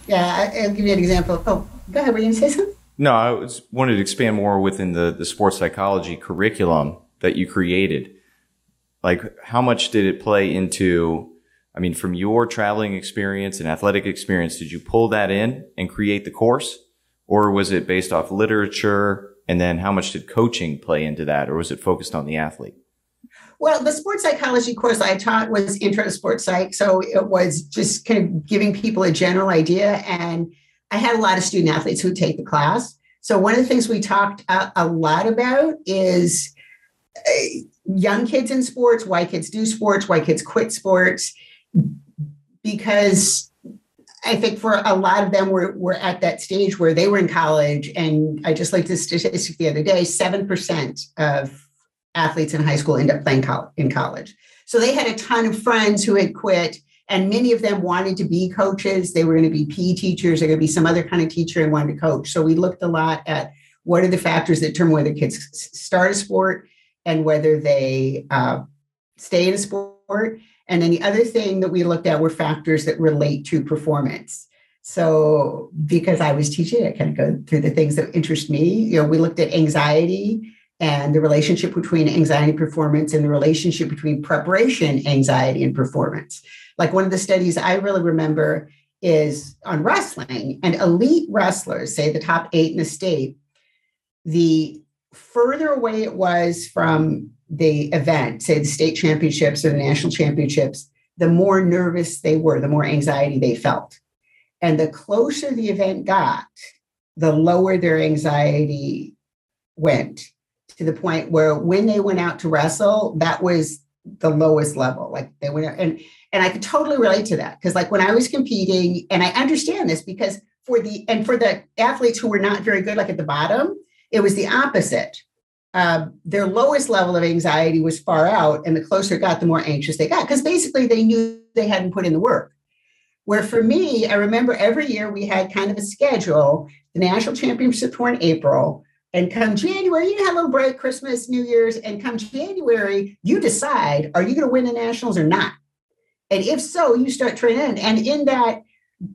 Yeah. I'll give you an example. Oh, go ahead. Were you going to say something?
No, I wanted to expand more within the sports psychology curriculum that you created. Like, how much did it play into, I mean, from your traveling experience and athletic experience, did you pull that in and create the course? Or was it based off literature? And then how much did coaching play into that? Or was it focused on the athlete?
Well, the sports psychology course I taught was intro to sports psych. So it was just kind of giving people a general idea. And I had a lot of student athletes who take the class. So one of the things we talked a lot about is young kids in sports, why kids do sports, why kids quit sports. Because I think for a lot of them, we're at that stage where they were in college. And I just looked at the statistic the other day, 7% of athletes in high school end up playing in college. So they had a ton of friends who had quit, and many of them wanted to be coaches. They were going to be PE teachers. They're going to be some other kind of teacher and wanted to coach. So we looked a lot at what are the factors that determine whether kids start a sport and whether they stay in a sport. And then the other thing that we looked at were factors that relate to performance. So because I was teaching, I kind of go through the things that interest me. You know, we looked at anxiety and the relationship between anxiety and performance, and the relationship between preparation, anxiety, and performance. Like one of the studies I really remember is on wrestling, and elite wrestlers, say the top 8 in the state, the further away it was from the event, say the state championships or the national championships, the more nervous they were, the more anxiety they felt. And the closer the event got, the lower their anxiety went, to the point where when they went out to wrestle, that was the lowest level. Like they went out, and I could totally relate to that. Because like when I was competing, and I understand this because for the athletes who were not very good, like at the bottom, it was the opposite. Their lowest level of anxiety was far out, and the closer it got, the more anxious they got, because basically they knew they hadn't put in the work. Where for me, I remember every year we had kind of a schedule. The national championships were in April, and come January, you have a little break, Christmas, New Year's, and come January, you decide, are you going to win the nationals or not? And if so, you start training. And in that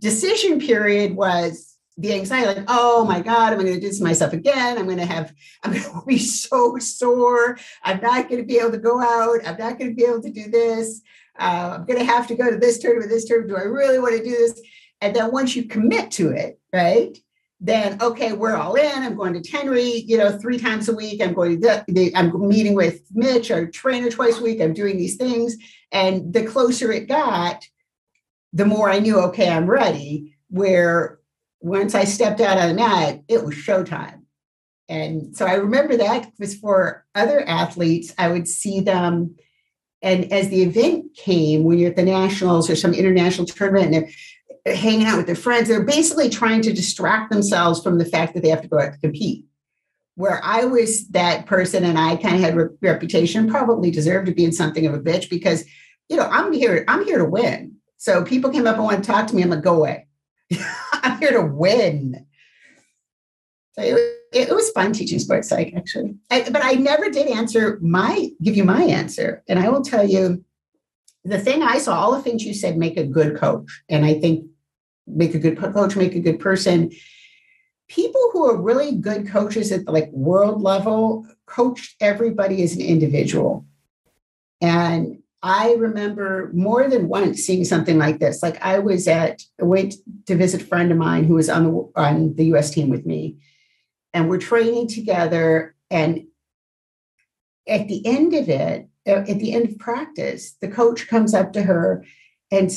decision period was the anxiety, like, oh my God, am I going to do this to myself again? I'm going to be so sore. I'm not going to be able to go out. I'm not going to be able to do this. I'm going to have to go to this tournament, this tournament. Do I really want to do this? And then once you commit to it, right, then, okay, we're all in. I'm going to Tenry, 3 times a week. I'm meeting with Mitch, our trainer, twice a week. I'm doing these things. And the closer it got, the more I knew, okay, I'm ready. Where once I stepped out on the mat, it was showtime. And so I remember that was for other athletes. I would see them. And as the event came, when you're at the nationals or some international tournament, and they're hanging out with their friends, they're basically trying to distract themselves from the fact that they have to go out to compete. Where I was that person, and I kind of had a reputation, probably deserved to be in something of a bitch, because, I'm here to win. So people came up and wanted to talk to me. I'm like, go away. I'm here to win. So it was fun teaching sports psych, actually. But I never did give you my answer. And I will tell you, the thing I saw, all the things you said make a good coach. And I think make a good coach, make a good person. People who are really good coaches at the world level coach everybody as an individual. And I remember more than once seeing something like this. Like I went to visit a friend of mine who was on the US team with me, and we're training together. And at the end of practice, the coach comes up to her and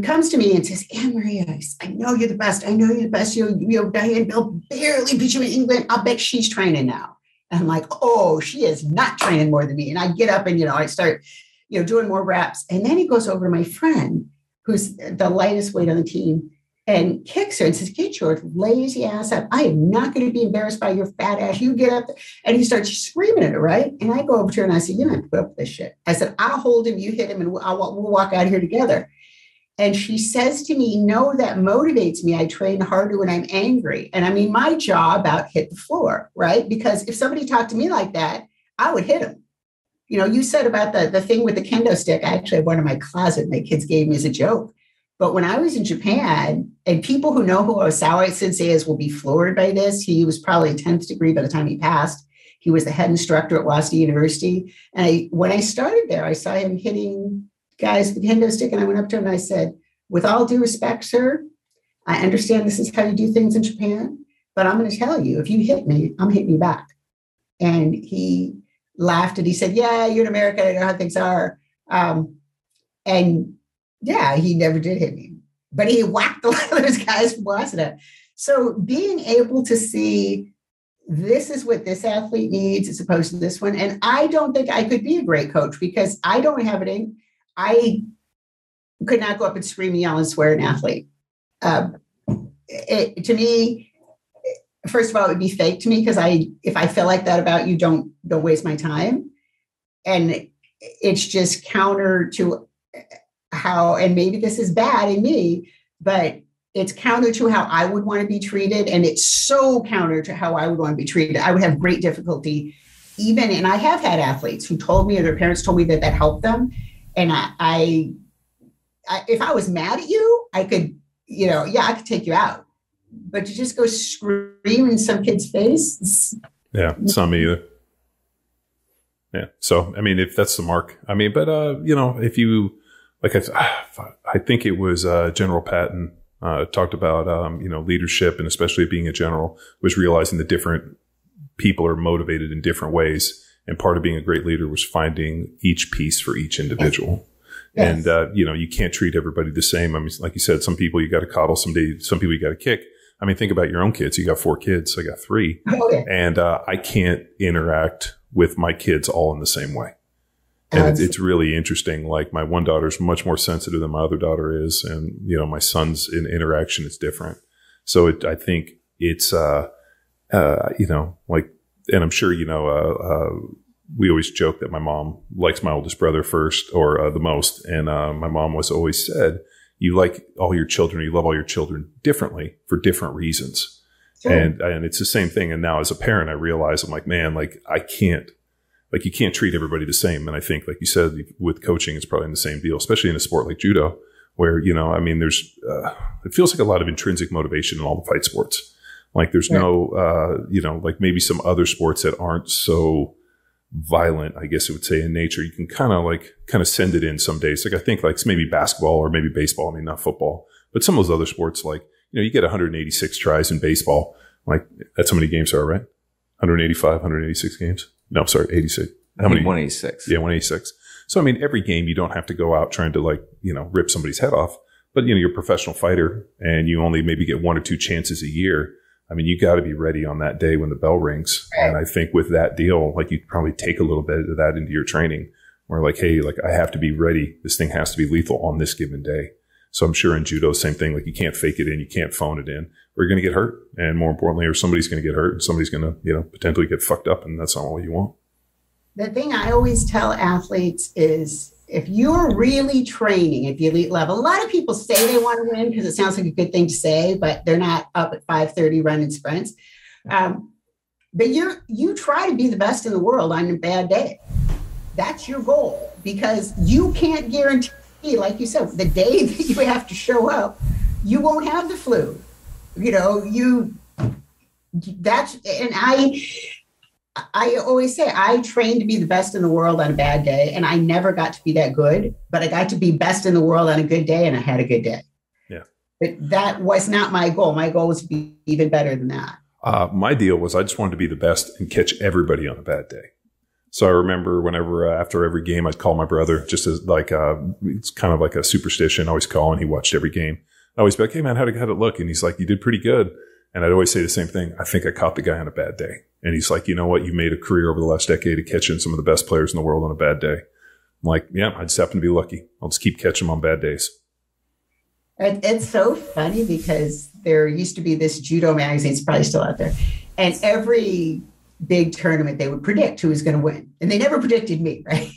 comes to me and says, AnnMaria, I know you're the best. I know you're the best. Diane Bill barely beat you in England. I'll bet she's training now. And I'm like, oh, she is not training more than me. And I get up and, I start, doing more reps. And then he goes over to my friend, who's the lightest weight on the team, and kicks her and says, get your lazy ass up. I am not going to be embarrassed by your fat ass. You get up. And he starts screaming at her, right? And I go over to her and I said, you don't have to put up with this shit. I said, I'll hold him, you hit him, and we'll walk out of here together. And she says to me, no, that motivates me. I train harder when I'm angry. And I mean, my jaw about hit the floor, right? Because if somebody talked to me like that, I would hit him. You said about the thing with the kendo stick. I actually have one in my closet my kids gave me as a joke. But when I was in Japan, and people who know who Osawa Sensei is will be floored by this. He was probably in 10th degree by the time he passed. He was the head instructor at Waseda University. And when I started there, I saw him hitting guys with the kendo stick. And I went up to him and I said, with all due respect, sir, I understand this is how you do things in Japan, but I'm going to tell you, if you hit me, I'm hitting you back. And he laughed and he said, yeah, you're an American. I know how things are. And yeah, he never did hit me, but he whacked a lot of those guys from Waseda. So being able to see this is what this athlete needs as opposed to this one. And I don't think I could be a great coach because I don't have it in. I could not go up and scream, yell, and swear at an athlete. To me, first of all, it would be fake to me because if I feel like that about you, don't waste my time. And it's just counter to how, and maybe this is bad in me, but it's counter to how I would want to be treated. And it's so counter to how I would want to be treated. I would have great difficulty and I have had athletes who told me, or their parents told me that helped them. And I if I was mad at you, I could, I could take you out, but to just go scream in some kid's face.
Yeah. It's not me either. Yeah. So, I mean, if that's the mark, I mean, but, if you, like, I think it was, General Patton, talked about, leadership, and especially being a general, was realizing that different people are motivated in different ways. And part of being a great leader was finding each piece for each individual. Yes. And, you can't treat everybody the same. I mean, like you said, some people you got to coddle, some people you got to kick. I mean, think about your own kids. You got 4 kids. I got 3. Oh, yeah. And, I can't interact with my kids all in the same way. And it's really interesting. Like, my one daughter's much more sensitive than my other daughter is. And, my son's interaction is different. So I think it's, like, and I'm sure, we always joke that my mom likes my oldest brother first, or the most. And my mom was always said, you like all your children, you love all your children differently for different reasons. Sure. And it's the same thing. And now as a parent, I realize, I'm like, man, like, you can't treat everybody the same. And I think, like you said, with coaching, it's probably in the same deal, especially in a sport like judo, where, there's, it feels like a lot of intrinsic motivation in all the fight sports. Like, there's no, like maybe some other sports that aren't so violent, I guess I would say, in nature. You can kind of send it in some days. Like, I think like maybe basketball or maybe baseball. I mean, not football, but some of those other sports, like, you get 186 tries in baseball. Like, that's how many games are, right? 185, 186 games. No, sorry, 86. How many?
186.
Yeah, 186. So, I mean, every game you don't have to go out trying to rip somebody's head off, but you're a professional fighter and you only maybe get 1 or 2 chances a year. I mean, you got to be ready on that day when the bell rings. Right. And I think with that deal, like, you probably take a little bit of that into your training, where like, hey, like, I have to be ready. This thing has to be lethal on this given day. So I'm sure in judo, same thing. Like, you can't fake it in. You can't phone it in, or you're going to get hurt. And more importantly, or somebody's going to get hurt, and somebody's going to, potentially get fucked up. And that's not what you want.
The thing I always tell athletes is, if you're really training at the elite level, a lot of people say they want to win because it sounds like a good thing to say, but they're not up at 5:30 running sprints. But you try to be the best in the world on a bad day. That's your goal, because you can't guarantee, like you said, the day that you have to show up, you won't have the flu. I always say I trained to be the best in the world on a bad day, and I never got to be that good, but I got to be best in the world on a good day, and I had a good day.
Yeah. But
that was not my goal. My goal was to be even better than that.
My deal was I just wanted to be the best and catch everybody on a bad day. So I remember whenever, after every game, I'd call my brother, just as like, it's kind of like a superstition. I always call, and he watched every game. I always be like, hey man, how'd it look? And he's like, you did pretty good. And I'd always say the same thing. I think I caught the guy on a bad day. And he's like, you know what? You made a career over the last decade of catching some of the best players in the world on a bad day. I'm like, yeah, I just happen to be lucky. I'll just keep catching them on bad days.
It's so funny because there used to be this judo magazine, it's probably still out there. And every big tournament, they would predict who was going to win. And they never predicted me, right?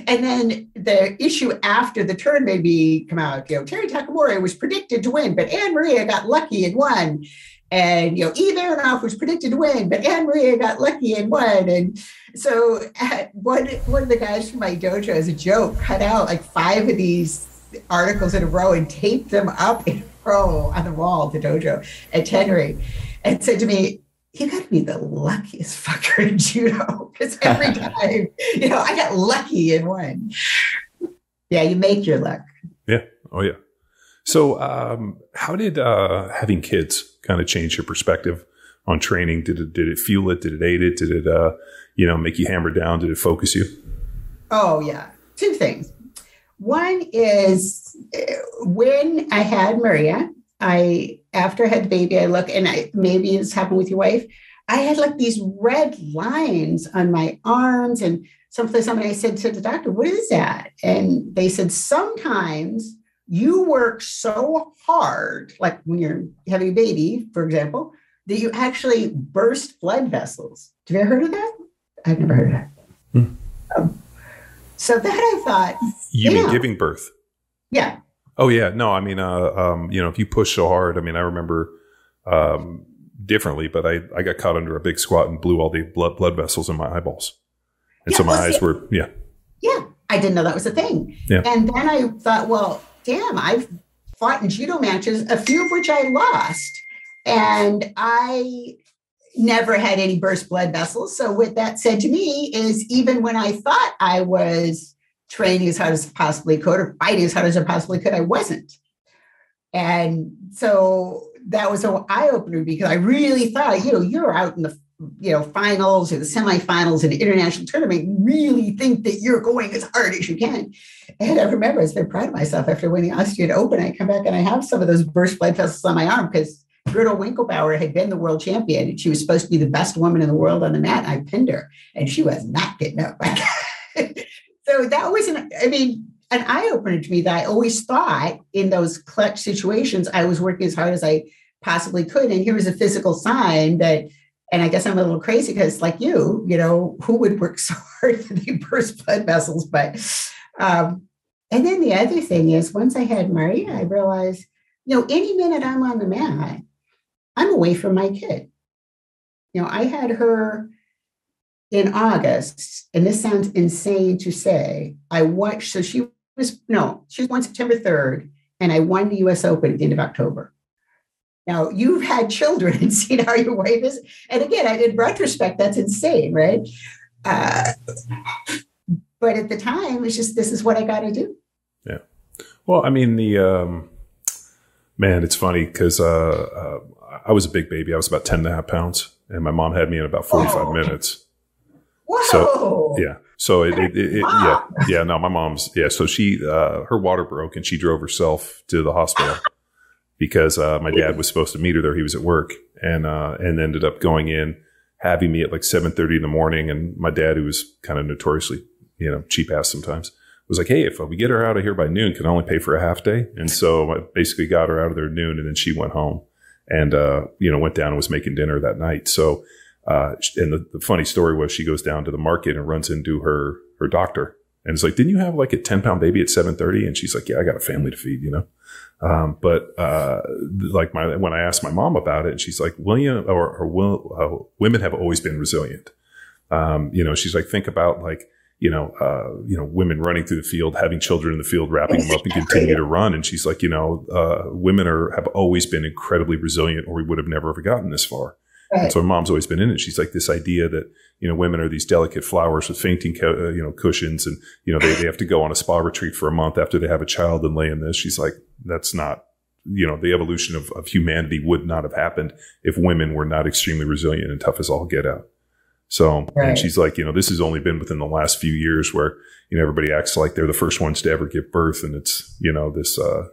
And then the issue after the turn maybe come out, Terry Takamori was predicted to win, but AnnMaria got lucky and won. And, Eve Aronoff was predicted to win, but AnnMaria got lucky and won. And so one of the guys from my dojo, as a joke, cut out like 5 of these articles in a row and taped them up in a row on the wall of the dojo at Tenry, and said to me, you got to be the luckiest fucker in judo, because every time, I got lucky and won. Yeah, you make your luck.
Yeah. Oh, yeah. So how did having kids kind of change your perspective on training? Did it fuel it? Did it aid it? Did it, make you hammer down? Did it focus you?
Oh, yeah. 2 things. One is when I had Maria, after I had the baby, I look, and maybe it's happened with your wife, I had like these red lines on my arms, and somebody I said to the doctor, what is that? And they said, sometimes you work so hard, like when you're having a baby, for example, that you actually burst blood vessels. Have you ever heard of that? I've never heard of that. So that I thought.
You mean giving birth?
Yeah.
Oh, yeah. No, I mean, if you push so hard, I mean, I remember differently, but I got caught under a big squat and blew all the blood vessels in my eyeballs. And so my eyes were,
Yeah. I didn't know that was a thing.
Yeah.
And then I thought, well, damn, I've fought in judo matches, a few of which I lost. And I never had any burst blood vessels. So what that said to me is even when I thought I was training as hard as I possibly could or fighting as hard as I possibly could, I wasn't. And so that was an eye-opener because I really thought, you're out in the finals or the semifinals in an international tournament, you really think that you're going as hard as you can. And I remember I was very proud of myself after winning Austrian Open. I come back and I have some of those burst blood vessels on my arm because Gerda Winkelbauer had been the world champion and she was supposed to be the best woman in the world on the mat. And I pinned her and she was not getting up. So that was an eye-opener to me that I always thought in those clutch situations, I was working as hard as I possibly could. And here was a physical sign that, and I guess I'm a little crazy because like you, who would work so hard for the burst blood vessels? But, and then the other thing is once I had Maria, I realized, any minute I'm on the mat, I'm away from my kid. I had her in August, and this sounds insane to say, she was born September 3rd, and I won the US Open at the end of October. Now, you've had children and seen how your wife is. And again, in retrospect, that's insane, right? But at the time, it's just, this is what I got to do.
Yeah. Well, I mean, man, it's funny because I was a big baby. I was about 10 and a half pounds, and my mom had me in about 45 minutes.
Whoa.
So, yeah. So no, my mom's, so she, her water broke and she drove herself to the hospital. Because my dad was supposed to meet her there. He was at work and ended up going in, having me at like 7:30 in the morning. And my dad, who was kind of notoriously, cheap ass sometimes, was like, hey, if we get her out of here by noon, can I only pay for a half day? And so I basically got her out of there at noon and then she went home and, went down and was making dinner that night. So, and the funny story was she goes down to the market and runs into her doctor. And it's like, didn't you have like a 10-pound baby at 7:30? And she's like, yeah, I got a family to feed, But when I asked my mom about it, and she's like, women have always been resilient. She's like, think about like, women running through the field, having children in the field, wrapping them up and continue to run. And she's like, women have always been incredibly resilient or we would have never ever gotten this far. Right. And so my mom's always been in it. She's like this idea that, women are these delicate flowers with fainting, cushions. And, they have to go on a spa retreat for a month after they have a child and lay in this. She's like, that's not, the evolution of humanity would not have happened if women were not extremely resilient and tough as all get out. So, right. And she's like, this has only been within the last few years where, everybody acts like they're the first ones to ever give birth. And it's,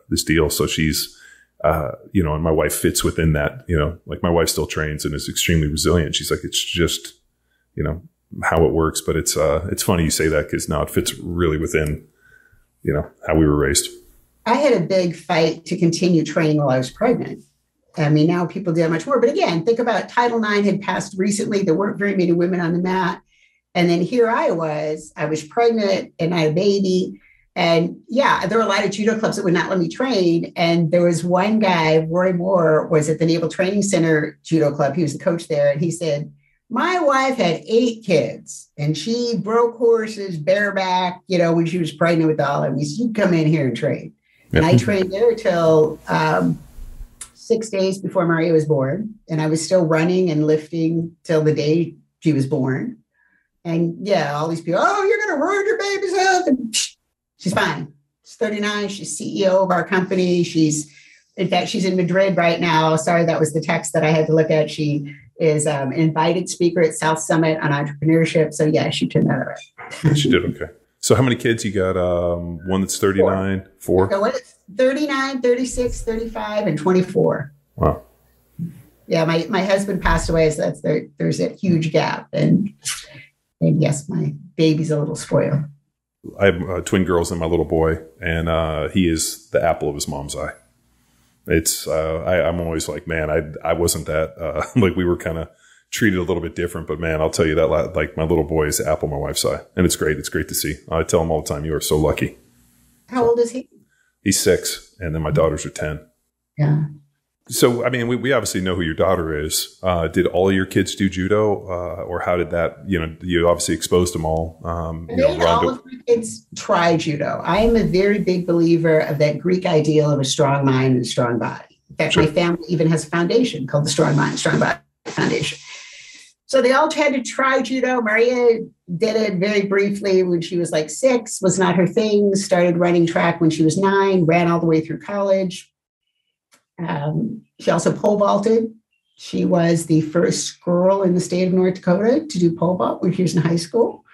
this deal. So she's, and my wife fits within that, like my wife still trains and is extremely resilient. She's like, it's just, how it works. But it's funny you say that because now it fits really within, how we were raised.
I had a big fight to continue training while I was pregnant. I mean, now people do that much more. But again, think about Title IX had passed recently. There weren't very many women on the mat. And then here I was pregnant and I had a baby. And yeah, there were a lot of judo clubs that would not let me train. And there was one guy, Roy Moore, was at the Naval Training Center Judo Club. He was the coach there. And he said, my wife had 8 kids and she broke horses bareback, when she was pregnant with all of them. He said, you come in here and train. And I trained there till 6 days before Maria was born. And I was still running and lifting till the day she was born. And yeah, all these people, oh, you're going to ruin your baby's health. And she's fine. She's 39. She's CEO of our company. In fact, she's in Madrid right now. Sorry, that was the text that I had to look at. She is an invited speaker at South Summit on entrepreneurship. So yeah, she turned that around.
She did okay. So how many kids you got? One that's 39, 4?
So 39, 36, 35, and 24.
Wow.
Yeah, my husband passed away, so there's a huge gap. And yes, my baby's a little spoiled.
I have twin girls and my little boy, and he is the apple of his mom's eye. It's I'm always like, man, I wasn't that like we were kind of treated a little bit different, but man, I'll tell you that like my little boy is the apple of my wife's eye, and it's great. It's great to see. I tell him all the time, you are so lucky.
How old is he?
He's 6, and then my daughters are 10.
Yeah.
So, I mean, we obviously know who your daughter is. Did all of your kids do judo, or how did that? You obviously exposed them all.
All of my kids try judo. I am a very big believer of that Greek ideal of a strong mind and a strong body. In fact, my family even has a foundation called the Strong Mind, Strong Body Foundation. So they all had to try judo. Maria did it very briefly when she was like 6, was not her thing. Started running track when she was 9, ran all the way through college. She also pole vaulted. She was the first girl in the state of North Dakota to do pole vault when she was in high school,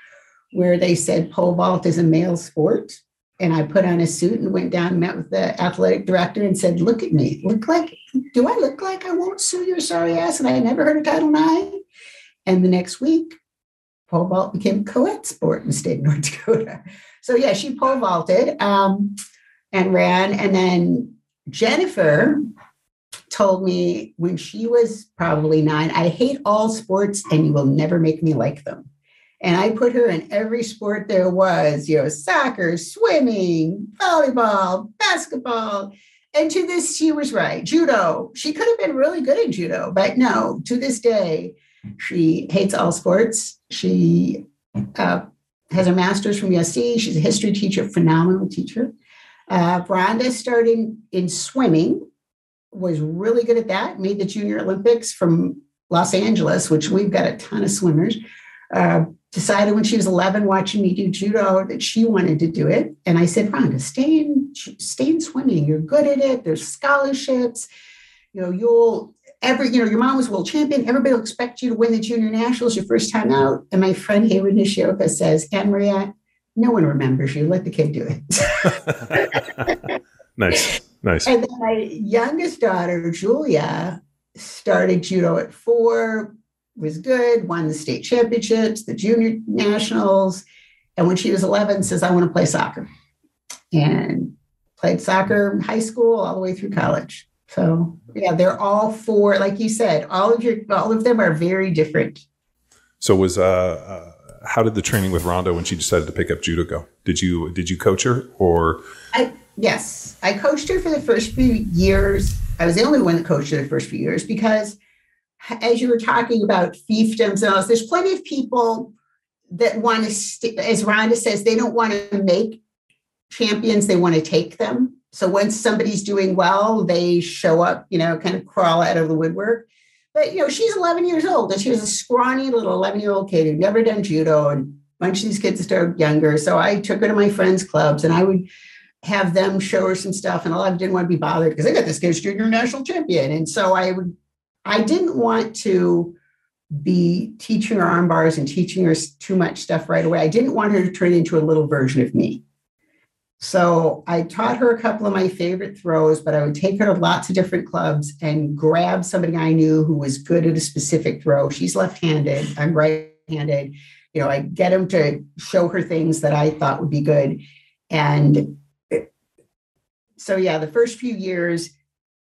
where they said pole vault is a male sport. And I put on a suit and went down and met with the athletic director and said, look at me. Do I look like I won't sue your sorry ass? And I had never heard of Title IX. And the next week, pole vault became a co-ed sport in the state of North Dakota. So yeah, she pole vaulted and ran. And then Jennifer told me when she was probably 9, I hate all sports and you will never make me like them. And I put her in every sport there was, soccer, swimming, volleyball, basketball. And to this, she was right. Judo, she could have been really good at judo, but no, to this day, she hates all sports. She has her master's from USC. She's a history teacher, phenomenal teacher. Ronda started in swimming, was really good at that, made the Junior Olympics from Los Angeles, which we've got a ton of swimmers. Decided when she was 11, watching me do judo, that she wanted to do it. And I said, Ronda, stay in swimming. You're good at it. There's scholarships. Your mom was world champion. Everybody will expect you to win the junior nationals your first time out. And my friend Hayward Nishioka says, AnnMaria, no one remembers you. Let the kid do it.
Nice.
And then my youngest daughter, Julia, started judo at 4, was good, won the state championships, the junior nationals. And when she was 11, says, I want to play soccer. And played soccer in high school all the way through college. So yeah, they're all 4, like you said, all of them are very different.
So how did the training with Ronda when she decided to pick up judo go? Did you coach her or?
Yes, I coached her for the first few years. I was the only one that coached her the first few years because, as you were talking about fiefdoms and all this, there's plenty of people that want to, as Ronda says, they don't want to make champions, they want to take them. So once somebody's doing well, they show up, kind of crawl out of the woodwork. But, she's 11 years old and she was a scrawny little 11-year-old kid who'd never done judo. And a bunch of these kids started younger. So I took her to my friends' clubs and I would have them show her some stuff. And a lot of them didn't want to be bothered because I got this kid's junior national champion. And so I didn't want to be teaching her arm bars and teaching her too much stuff right away. I didn't want her to turn into a little version of me. So I taught her a couple of my favorite throws, but I would take her to lots of different clubs and grab somebody I knew who was good at a specific throw. She's left-handed, I'm right-handed. I'd get them to show her things that I thought would be good. And so, yeah, the first few years,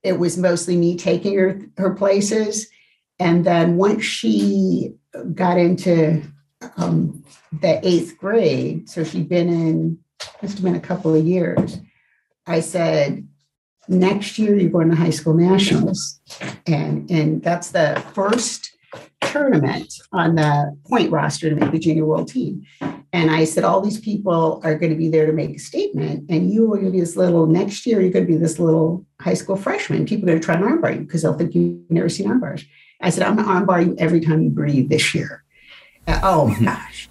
it was mostly me taking her places. And then once she got into the 8th grade, so she'd been must have been a couple of years, I said, next year you're going to high school nationals. And that's the first tournament on the point roster to make the junior world team. And I said, all these people are going to be there to make a statement. And you are going to be next year, you're going to be this little high school freshman. People are going to try and armbar you because they'll think you've never seen arm bars. I said, I'm going to armbar you every time you breathe this year. Oh my gosh.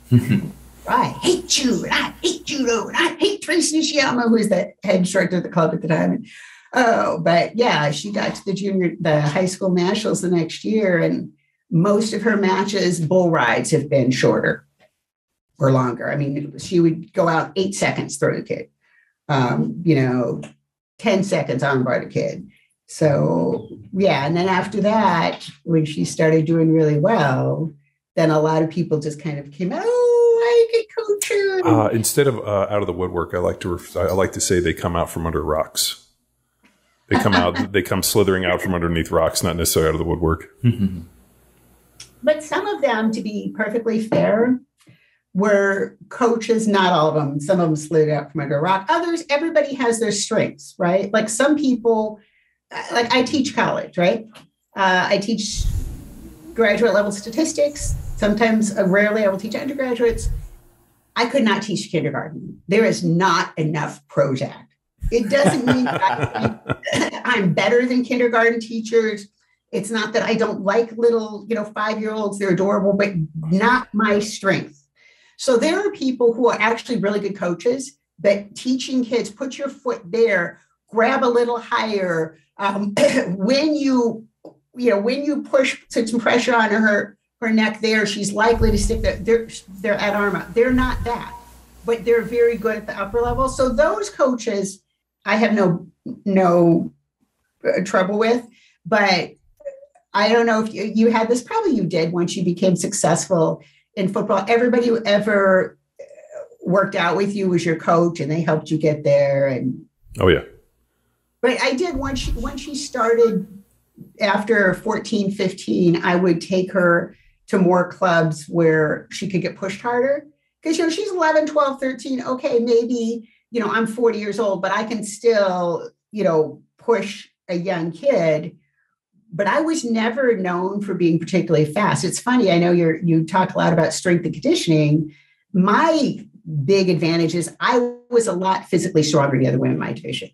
I hate you, and I hate judo, and I hate Tracy Nishiyama, who was the head instructor at the club at the time. But yeah, she got to the high school nationals the next year, and most of her matches, bull rides, have been shorter or longer. I mean, she would go out 8 seconds, throw the kid, 10 seconds armbar the kid. So yeah, and then after that, when she started doing really well, then a lot of people just kind of came out, I could coach her.
Instead of out of the woodwork, I like to say they come out from under rocks. They come slithering out from underneath rocks, not necessarily out of the woodwork.
But some of them, to be perfectly fair, were coaches, not all of them. Some of them slid out from under a rock. Others, everybody has their strengths, right? Like some people, like I teach college, right? I teach graduate level statistics. Sometimes, rarely, I will teach undergraduates. I could not teach kindergarten. There is not enough Prozac. It doesn't mean that I'm better than kindergarten teachers. It's not that I don't like little, 5-year-olds. They're adorable, but not my strength. So there are people who are actually really good coaches, but teaching kids, put your foot there, grab a little higher. When you push, put some pressure on her neck there, she's likely to stick they're at arm out. They're not that, but they're very good at the upper level. So those coaches, I have no trouble with, but I don't know if you had this, probably you did once you became successful in football. Everybody who ever worked out with you was your coach and they helped you get there. And
oh yeah.
But I did once she started after 14, 15, I would take her to more clubs where she could get pushed harder. Because, she's 11, 12, 13. Okay, maybe, I'm 40 years old, but I can still, push a young kid. But I was never known for being particularly fast. It's funny. I know you talk a lot about strength and conditioning. My big advantage is I was a lot physically stronger than the other women in my division.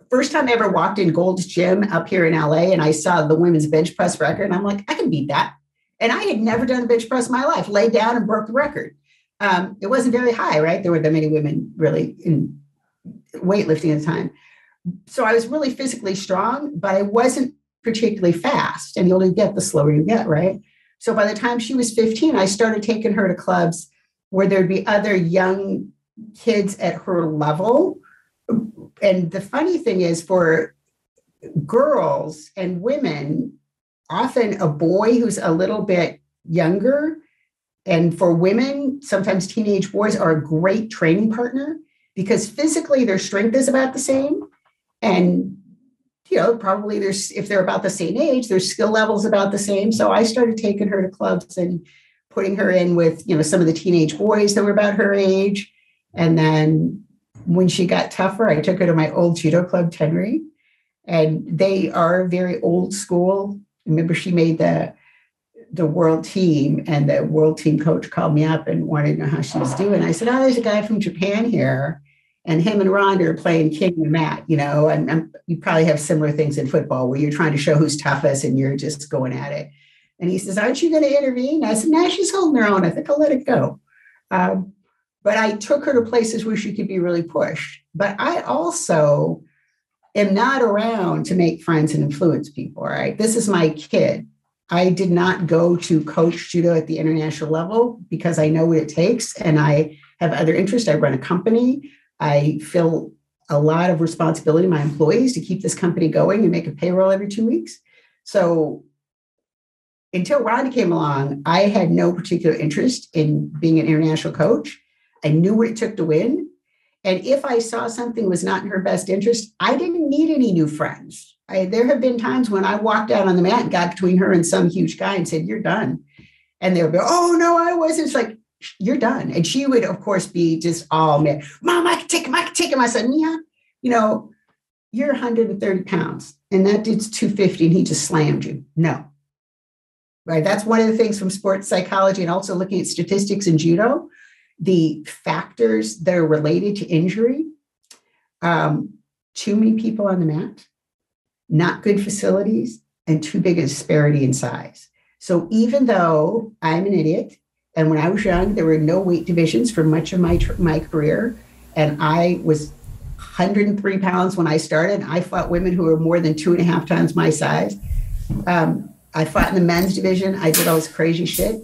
First time I ever walked in Gold's Gym up here in LA and I saw the women's bench press record. And I'm like, I can beat that. And I had never done a bench press in my life, laid down and broke the record. It wasn't very high, right? There were that many women really in weightlifting at the time. So I was really physically strong, but I wasn't particularly fast. And the older you get, the slower you get, right? So by the time she was 15, I started taking her to clubs where there'd be other young kids at her level. And the funny thing is, for girls and women, often a boy who's a little bit younger, and for women, sometimes teenage boys are a great training partner because physically their strength is about the same. And probably if they're about the same age, their skill levels about the same. So I started taking her to clubs and putting her in with, some of the teenage boys that were about her age. And then when she got tougher, I took her to my old judo club, Tenry, and they are very old school. Remember, she made the world team, and the world team coach called me up and wanted to know how she was doing. I said, there's a guy from Japan here. And him and Ronda are playing king and mat, and you probably have similar things in football where you're trying to show who's toughest and you're just going at it. And he says, aren't you going to intervene? I said, no, she's holding her own. I think I'll let it go. But I took her to places where she could be really pushed. But I also am not around to make friends and influence people, right? This is my kid. I did not go to coach judo at the international level because I know what it takes and I have other interests. I run a company. I feel a lot of responsibility to my employees to keep this company going and make a payroll every 2 weeks. So until Ronda came along, I had no particular interest in being an international coach. I knew what it took to win. And if I saw something was not in her best interest, I didn't need any new friends. There have been times when I walked out on the mat and got between her and some huge guy and said, you're done. And they would go, oh, no, I wasn't. It's like, you're done. And she would, of course, be just all mad. Mom, I can take him. I said, yeah, you're 130 pounds and that dude's 250 and he just slammed you. No. Right. That's one of the things from sports psychology and also looking at statistics in judo, the factors that are related to injury. Too many people on the mat, not good facilities, and too big a disparity in size. So even though I'm an idiot, and when I was young, there were no weight divisions for much of my career. And I was 103 pounds when I started. I fought women who were more than 2.5 times my size. I fought in the men's division. I did all this crazy shit.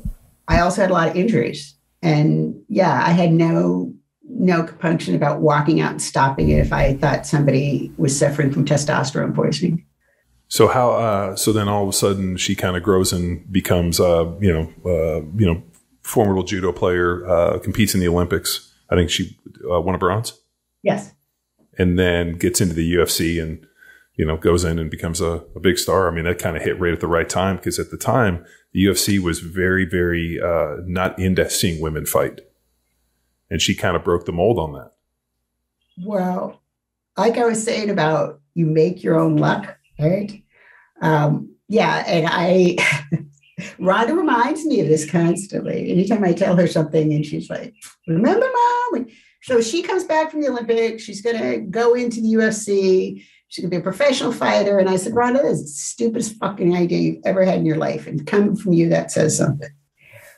I also had a lot of injuries. And yeah, I had no compunction about walking out and stopping it if I thought somebody was suffering from testosterone poisoning.
So so then all of a sudden she kind of grows and becomes, formidable judo player, competes in the Olympics. I think she won a bronze.
Yes.
And then gets into the UFC and, goes in and becomes a big star. I mean, that kind of hit right at the right time because at the time, the UFC was very, very not into seeing women fight. And she kind of broke the mold on that.
Well, like I was saying about you make your own luck, right? Yeah, and Rhonda reminds me of this constantly. Anytime I tell her something and she's like, remember, Mom? So she comes back from the Olympics. She's going to go into the UFC. She's going to be a professional fighter. And I said, Rhonda, that's the stupidest fucking idea you've ever had in your life. And coming from you, that says something.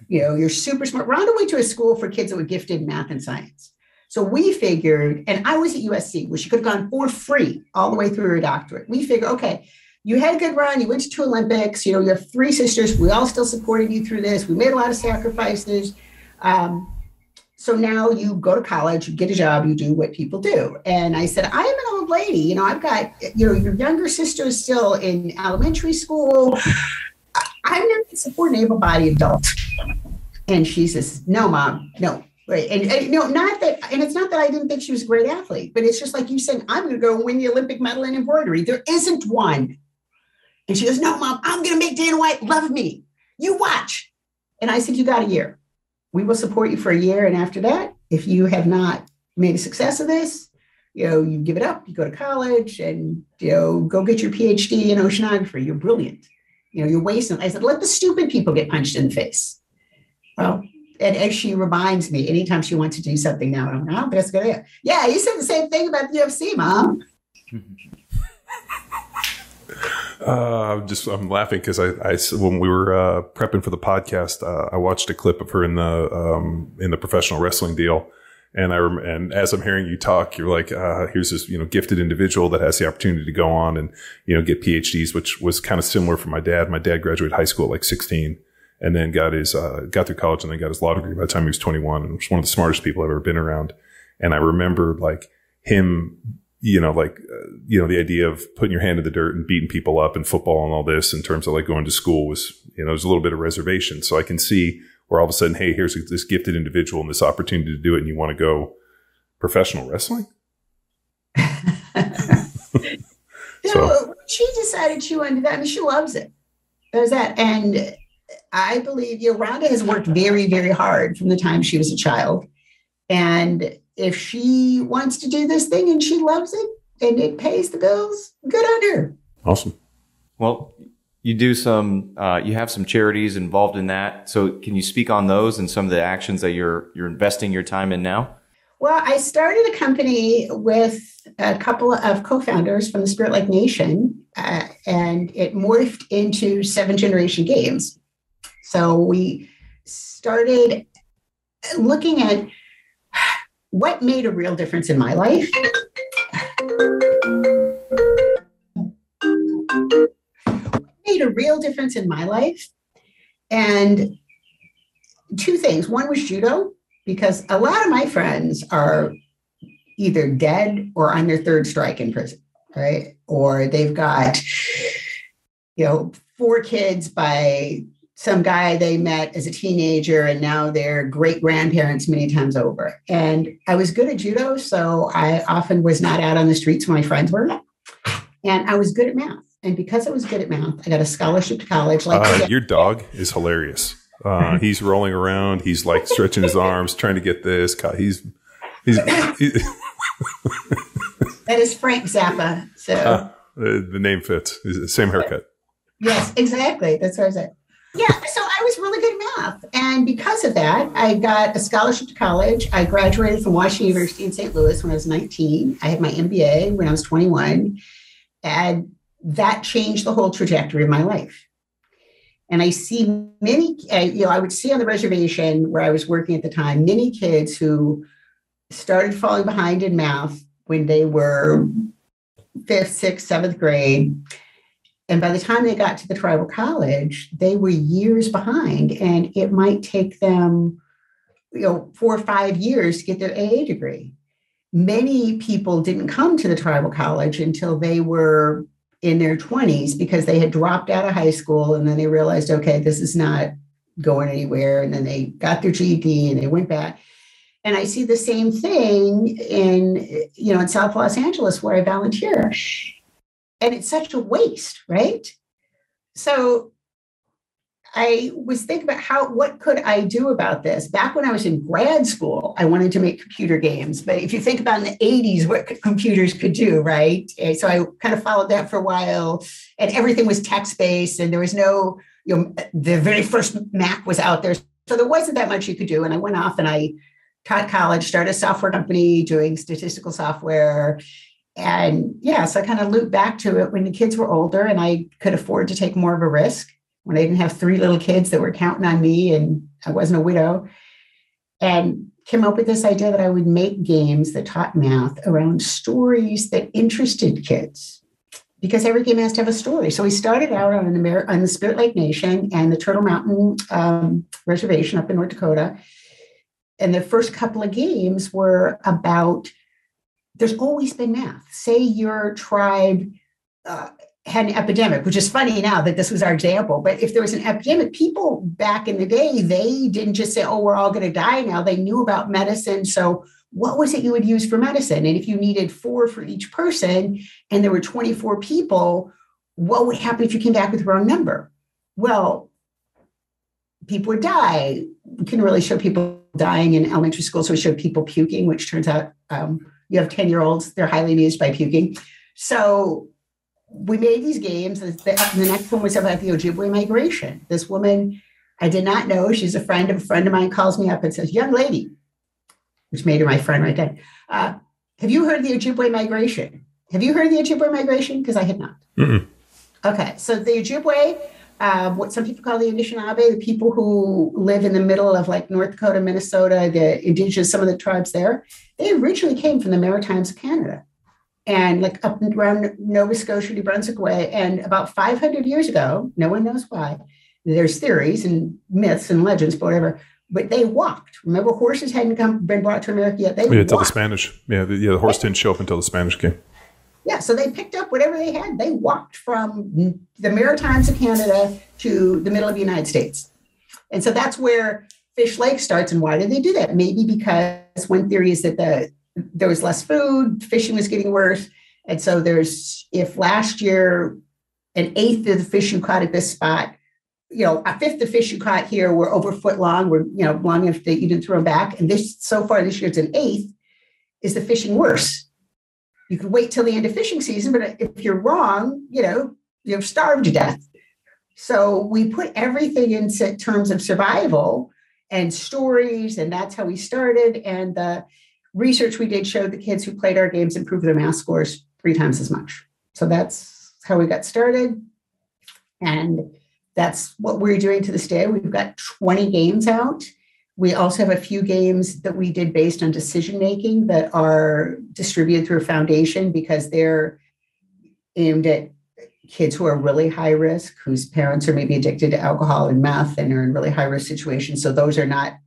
You're super smart. Rhonda went to a school for kids that were gifted in math and science. So we figured, and I was at USC, where she could have gone for free all the way through her doctorate. We figured, okay, you had a good run. You went to 2 Olympics. You have 3 sisters. We all still supported you through this. We made a lot of sacrifices. So now you go to college, you get a job, you do what people do. And I said, I am an old lady. I've got, your younger sister is still in elementary school. I'm going to support an able-bodied adult. And she says, no, Mom, no. Right. And not that, and it's not that I didn't think she was a great athlete, but it's just like you saying, I'm going to go win the Olympic medal in embroidery. There isn't one. And she goes, no, Mom, I'm going to make Dana White love me. You watch. And I said, you got a year. We will support you for a year. And after that, if you have not made a success of this, you give it up, you go to college and, go get your PhD in oceanography. You're brilliant. You're wasting. I said, let the stupid people get punched in the face. Well, and as she reminds me, anytime she wants to do something now, I'm like, oh, that's a good idea. Yeah, you said the same thing about the UFC, Mom.
I'm laughing because I when we were prepping for the podcast, I watched a clip of her in the professional wrestling deal, and as I'm hearing you talk, you're like, here's this gifted individual that has the opportunity to go on and get PhDs, which was kind of similar for my dad. My dad graduated high school at like 16, and then got through college and then got his law degree by the time he was 21, and was one of the smartest people I've ever been around. And I remember like him. The idea of putting your hand in the dirt and beating people up in football and all this in terms of like going to school was, there's a little bit of reservation. So I can see where all of a sudden, hey, here's this gifted individual and this opportunity to do it. And you want to go professional wrestling?
So she decided she wanted to do that. I mean, she loves it. There's that. And I believe, Rhonda has worked very, very hard from the time she was a child. And if she wants to do this thing and she loves it and it pays the bills, good on her.
Awesome.
Well, you do you have some charities involved in that. So can you speak on those and some of the actions that you're investing your time in now?
Well, I started a company with a couple of co-founders from the Spirit Like Nation, and it morphed into 7 Generation Games. So we started looking at what made a real difference in my life. Made a real difference in my life. And 2 things. One was judo, because a lot of my friends are either dead or on their 3rd strike in prison, right? Or they've got, 4 kids by some guy they met as a teenager, and now they're great grandparents many times over. And I was good at judo, so I often was not out on the streets where my friends were. And I was good at math. And because I was good at math, I got a scholarship to college.
Your dog is hilarious. He's rolling around. He's like stretching his arms, trying to get this. He's
that is Frank Zappa. So
the name fits. Same haircut.
Yes, exactly. That's what I said. Yeah, so I was really good at math. And because of that, I got a scholarship to college. I graduated from Washington University in St. Louis when I was 19. I had my MBA when I was 21. And that changed the whole trajectory of my life. And I see many, I would see on the reservation where I was working at the time, many kids who started falling behind in math when they were 5th, 6th, 7th grade. And by the time they got to the tribal college, they were years behind, and it might take them, 4 or 5 years to get their AA degree. Many people didn't come to the tribal college until they were in their 20s because they had dropped out of high school, and then they realized, okay, this is not going anywhere. And then they got their GED and they went back. And I see the same thing in South Los Angeles where I volunteer. And it's such a waste, right? So I was thinking about what could I do about this? Back when I was in grad school, I wanted to make computer games. But if you think about in the 80s, what computers could do, right? And so I kind of followed that for a while, and everything was text-based, and there was no, the very first Mac was out there. So there wasn't that much you could do. And I went off and I taught college, started a software company doing statistical software. And so I kind of looped back to it when the kids were older and I could afford to take more of a risk, when I didn't have 3 little kids that were counting on me and I wasn't a widow, and came up with this idea that I would make games that taught math around stories that interested kids, because every game has to have a story. So we started out on the Spirit Lake Nation and the Turtle Mountain Reservation up in North Dakota. And the first couple of games were about, there's always been math. Say your tribe had an epidemic, which is funny now that this was our example, but if there was an epidemic, people back in the day, they didn't just say, oh, we're all going to die now. They knew about medicine. So what was it you would use for medicine? And if you needed 4 for each person and there were 24 people, what would happen if you came back with the wrong number? Well, people would die. We can really show people dying in elementary school. So we showed people puking, which turns out you have 10-year-olds, they're highly amused by puking. So we made these games. The next one was about the Ojibwe migration. This woman, I did not know, she's a friend of mine, calls me up and says, young lady, which made her my friend right then. Have you heard the Ojibwe migration? Have you heard the Ojibwe migration? Because I had not.
Mm-mm.
Okay, so the Ojibwe, what some people call the Anishinaabe, the people who live in the middle of like North Dakota, Minnesota, the indigenous, some of the tribes there, they originally came from the Maritimes of Canada and like up around Nova Scotia, New Brunswick way. And about 500 years ago, no one knows why, there's theories and myths and legends, but whatever, but they walked. Remember, horses hadn't been brought to America yet.
Until the Spanish. The horse didn't show up until the Spanish came.
Yeah, so they picked up whatever they had. They walked from the Maritimes of Canada to the middle of the United States. And so that's where Fish Lake starts. And why did they do that? Maybe because one theory is that there was less food, fishing was getting worse. And so if last year, 1/8 of the fish you caught at this spot, 1/5 of the fish you caught here were over a foot long, were long enough that you didn't throw them back. And so far this year, it's 1/8. Is the fishing worse? You could wait till the end of fishing season, but if you're wrong, you're starved to death. So we put everything in terms of survival and stories, and that's how we started. And the research we did showed the kids who played our games improved their math scores 3 times as much. So that's how we got started. And that's what we're doing to this day. We've got 20 games out. We also have a few games that we did based on decision-making that are distributed through a foundation because they're aimed at kids who are really high risk, whose parents are maybe addicted to alcohol and meth and are in really high risk situations. So those are not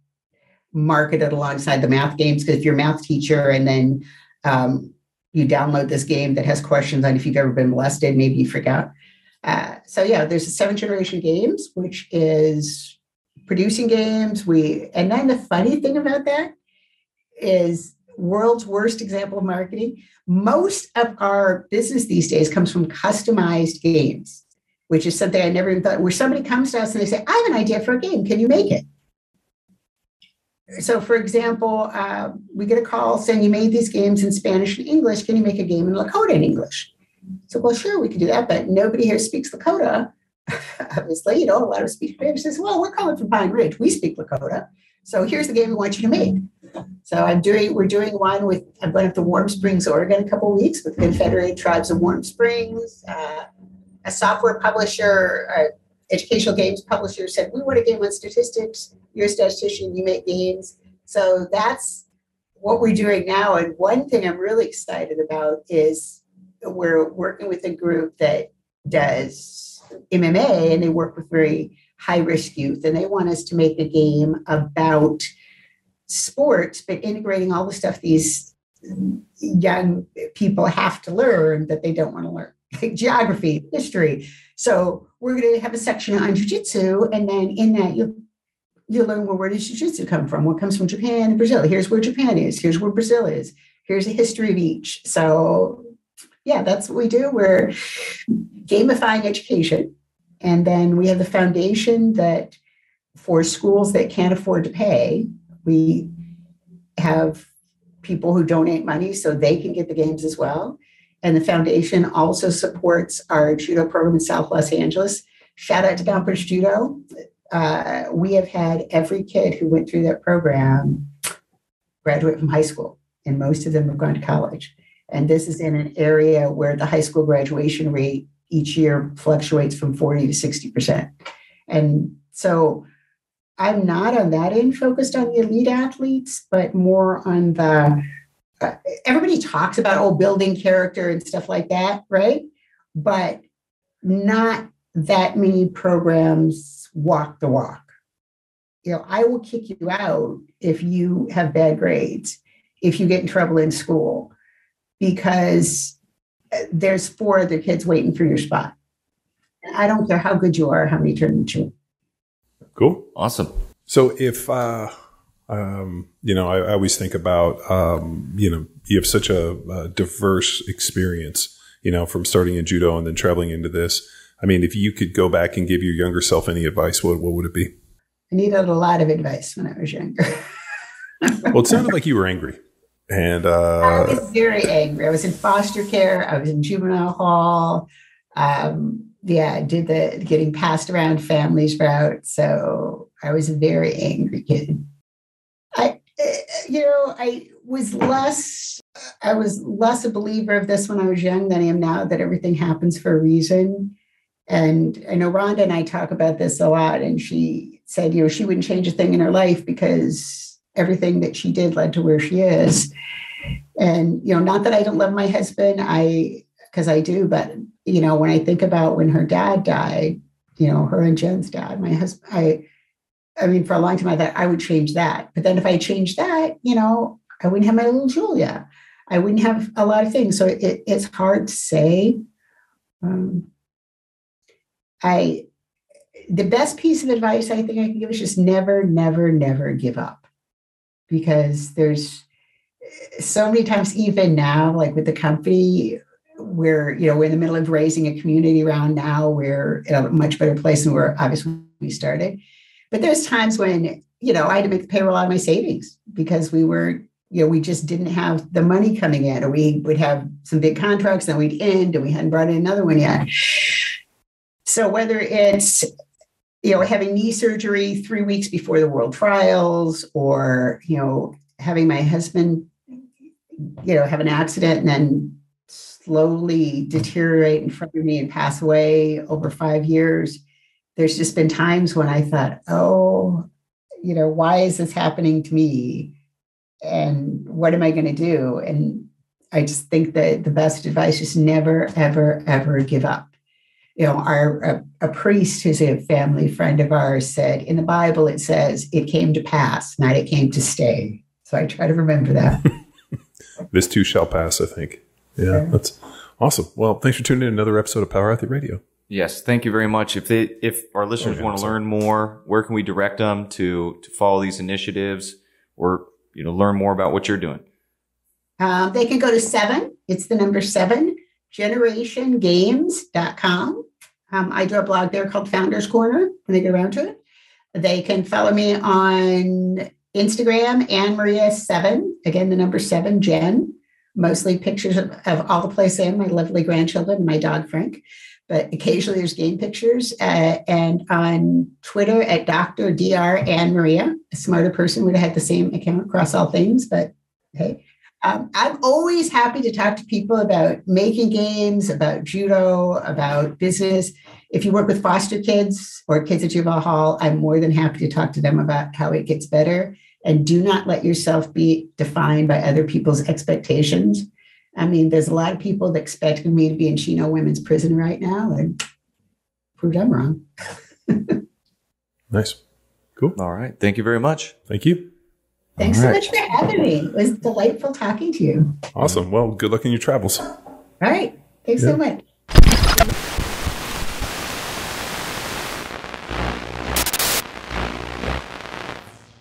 marketed alongside the math games, because if you're a math teacher and then you download this game that has questions on if you've ever been molested, maybe you forgot. There's a 7th generation games, which is producing games. And then the funny thing about that is world's worst example of marketing. Most of our business these days comes from customized games, which is something I never even thought, where somebody comes to us and they say, I have an idea for a game. Can you make it? So for example, we get a call saying you made these games in Spanish and English. Can you make a game in Lakota in English? So, well, sure, we could do that, but nobody here speaks Lakota. Obviously, a lot of speak Spanish. Says, well, we're calling from Pine Ridge. We speak Lakota. So here's the game we want you to make. So we're doing one I'm going up to Warm Springs, Oregon, a couple of weeks with the Confederated Tribes of Warm Springs. A software publisher, educational games publisher said, we want a game on statistics. You're a statistician, you make games. So that's what we're doing now. And one thing I'm really excited about is we're working with a group that does MMA, and they work with very high-risk youth, and they want us to make a game about sports, but integrating all the stuff these young people have to learn that they don't want to learn, like geography, history. So we're going to have a section on jiu-jitsu, and then in that, you learn, well, where does jiu-jitsu come from? What comes from Japan and Brazil? Here's where Japan is. Here's where Brazil is. Here's a history of each. So yeah, that's what we do. We're gamifying education. And then we have the foundation that for schools that can't afford to pay, we have people who donate money so they can get the games as well. And the foundation also supports our judo program in South Los Angeles. Shout out to Downpush Judo. We have had every kid who went through that program graduate from high school, and most of them have gone to college. And this is in an area where the high school graduation rate each year fluctuates from 40 to 60%. And so I'm not on that end focused on the elite athletes, but more on the, everybody talks about, building character and stuff like that, right? But not that many programs walk the walk. I will kick you out if you have bad grades, if you get in trouble in school, because there's 4 other kids waiting for your spot. And I don't care how good you are, how many tournaments you win.
Cool.
Awesome.
So if, I always think about, you have such a diverse experience, from starting in judo and then traveling into this. I mean, if you could go back and give your younger self any advice, what would it be?
I needed a lot of advice when I was younger.
Well, it sounded like you were angry. And
I was very angry. I was in foster care. I was in juvenile hall. I did the getting passed around families route. So I was a very angry kid. I was less a believer of this when I was young than I am now, that everything happens for a reason. And I know Rhonda and I talk about this a lot. And she said, she wouldn't change a thing in her life because everything that she did led to where she is. And, not that I don't love my husband, because I do, but, when I think about when her dad died, her and Jen's dad, my husband, I mean, for a long time I thought I would change that. But then if I changed that, I wouldn't have my little Julia. I wouldn't have a lot of things. So it's hard to say. The best piece of advice I think I can give is just never, never, never give up. Because there's so many times, even now, like with the company, we're in the middle of raising a community around now. We're in a much better place than we're obviously when we started. But there's times when, I had to make the payroll out of my savings because we were, we just didn't have the money coming in, or we would have some big contracts, then we'd end and we hadn't brought in another one yet. So whether it's, having knee surgery 3 weeks before the world trials, or, having my husband, have an accident and then slowly deteriorate in front of me and pass away over 5 years. There's just been times when I thought, why is this happening to me? And what am I going to do? And I just think that the best advice is never, ever, ever give up. A priest who's a family friend of ours said, in the Bible, it says, it came to pass, not it came to stay. So I try to remember that.
This too shall pass, I think. Yeah, that's awesome. Well, thanks for tuning in to another episode of Power Athlete Radio.
Yes, thank you very much. If our listeners want to learn more, where can we direct them to follow these initiatives, or learn more about what you're doing?
They can go to 7. It's the number 7, generationgames.com. I do a blog there called Founders Corner when they get around to it. They can follow me on Instagram, AnnMaria7, again, the number 7, Jen. Mostly pictures of all the places I am, my lovely grandchildren, and my dog, Frank. But occasionally there's game pictures. And on Twitter at Dr. Dr. AnnMaria. A smarter person would have had the same account across all things, but hey. I'm always happy to talk to people about making games, about judo, about business. If you work with foster kids or kids at juvenile hall, I'm more than happy to talk to them about how it gets better. And do not let yourself be defined by other people's expectations. I mean, there's a lot of people that expect me to be in Chino Women's Prison right now, and proved I'm wrong.
Nice. Cool.
All right. Thank you very much.
Thank you.
Thanks so much for having me. It was delightful talking to you.
Awesome. Well, good luck in your travels.
All right. Thanks so much.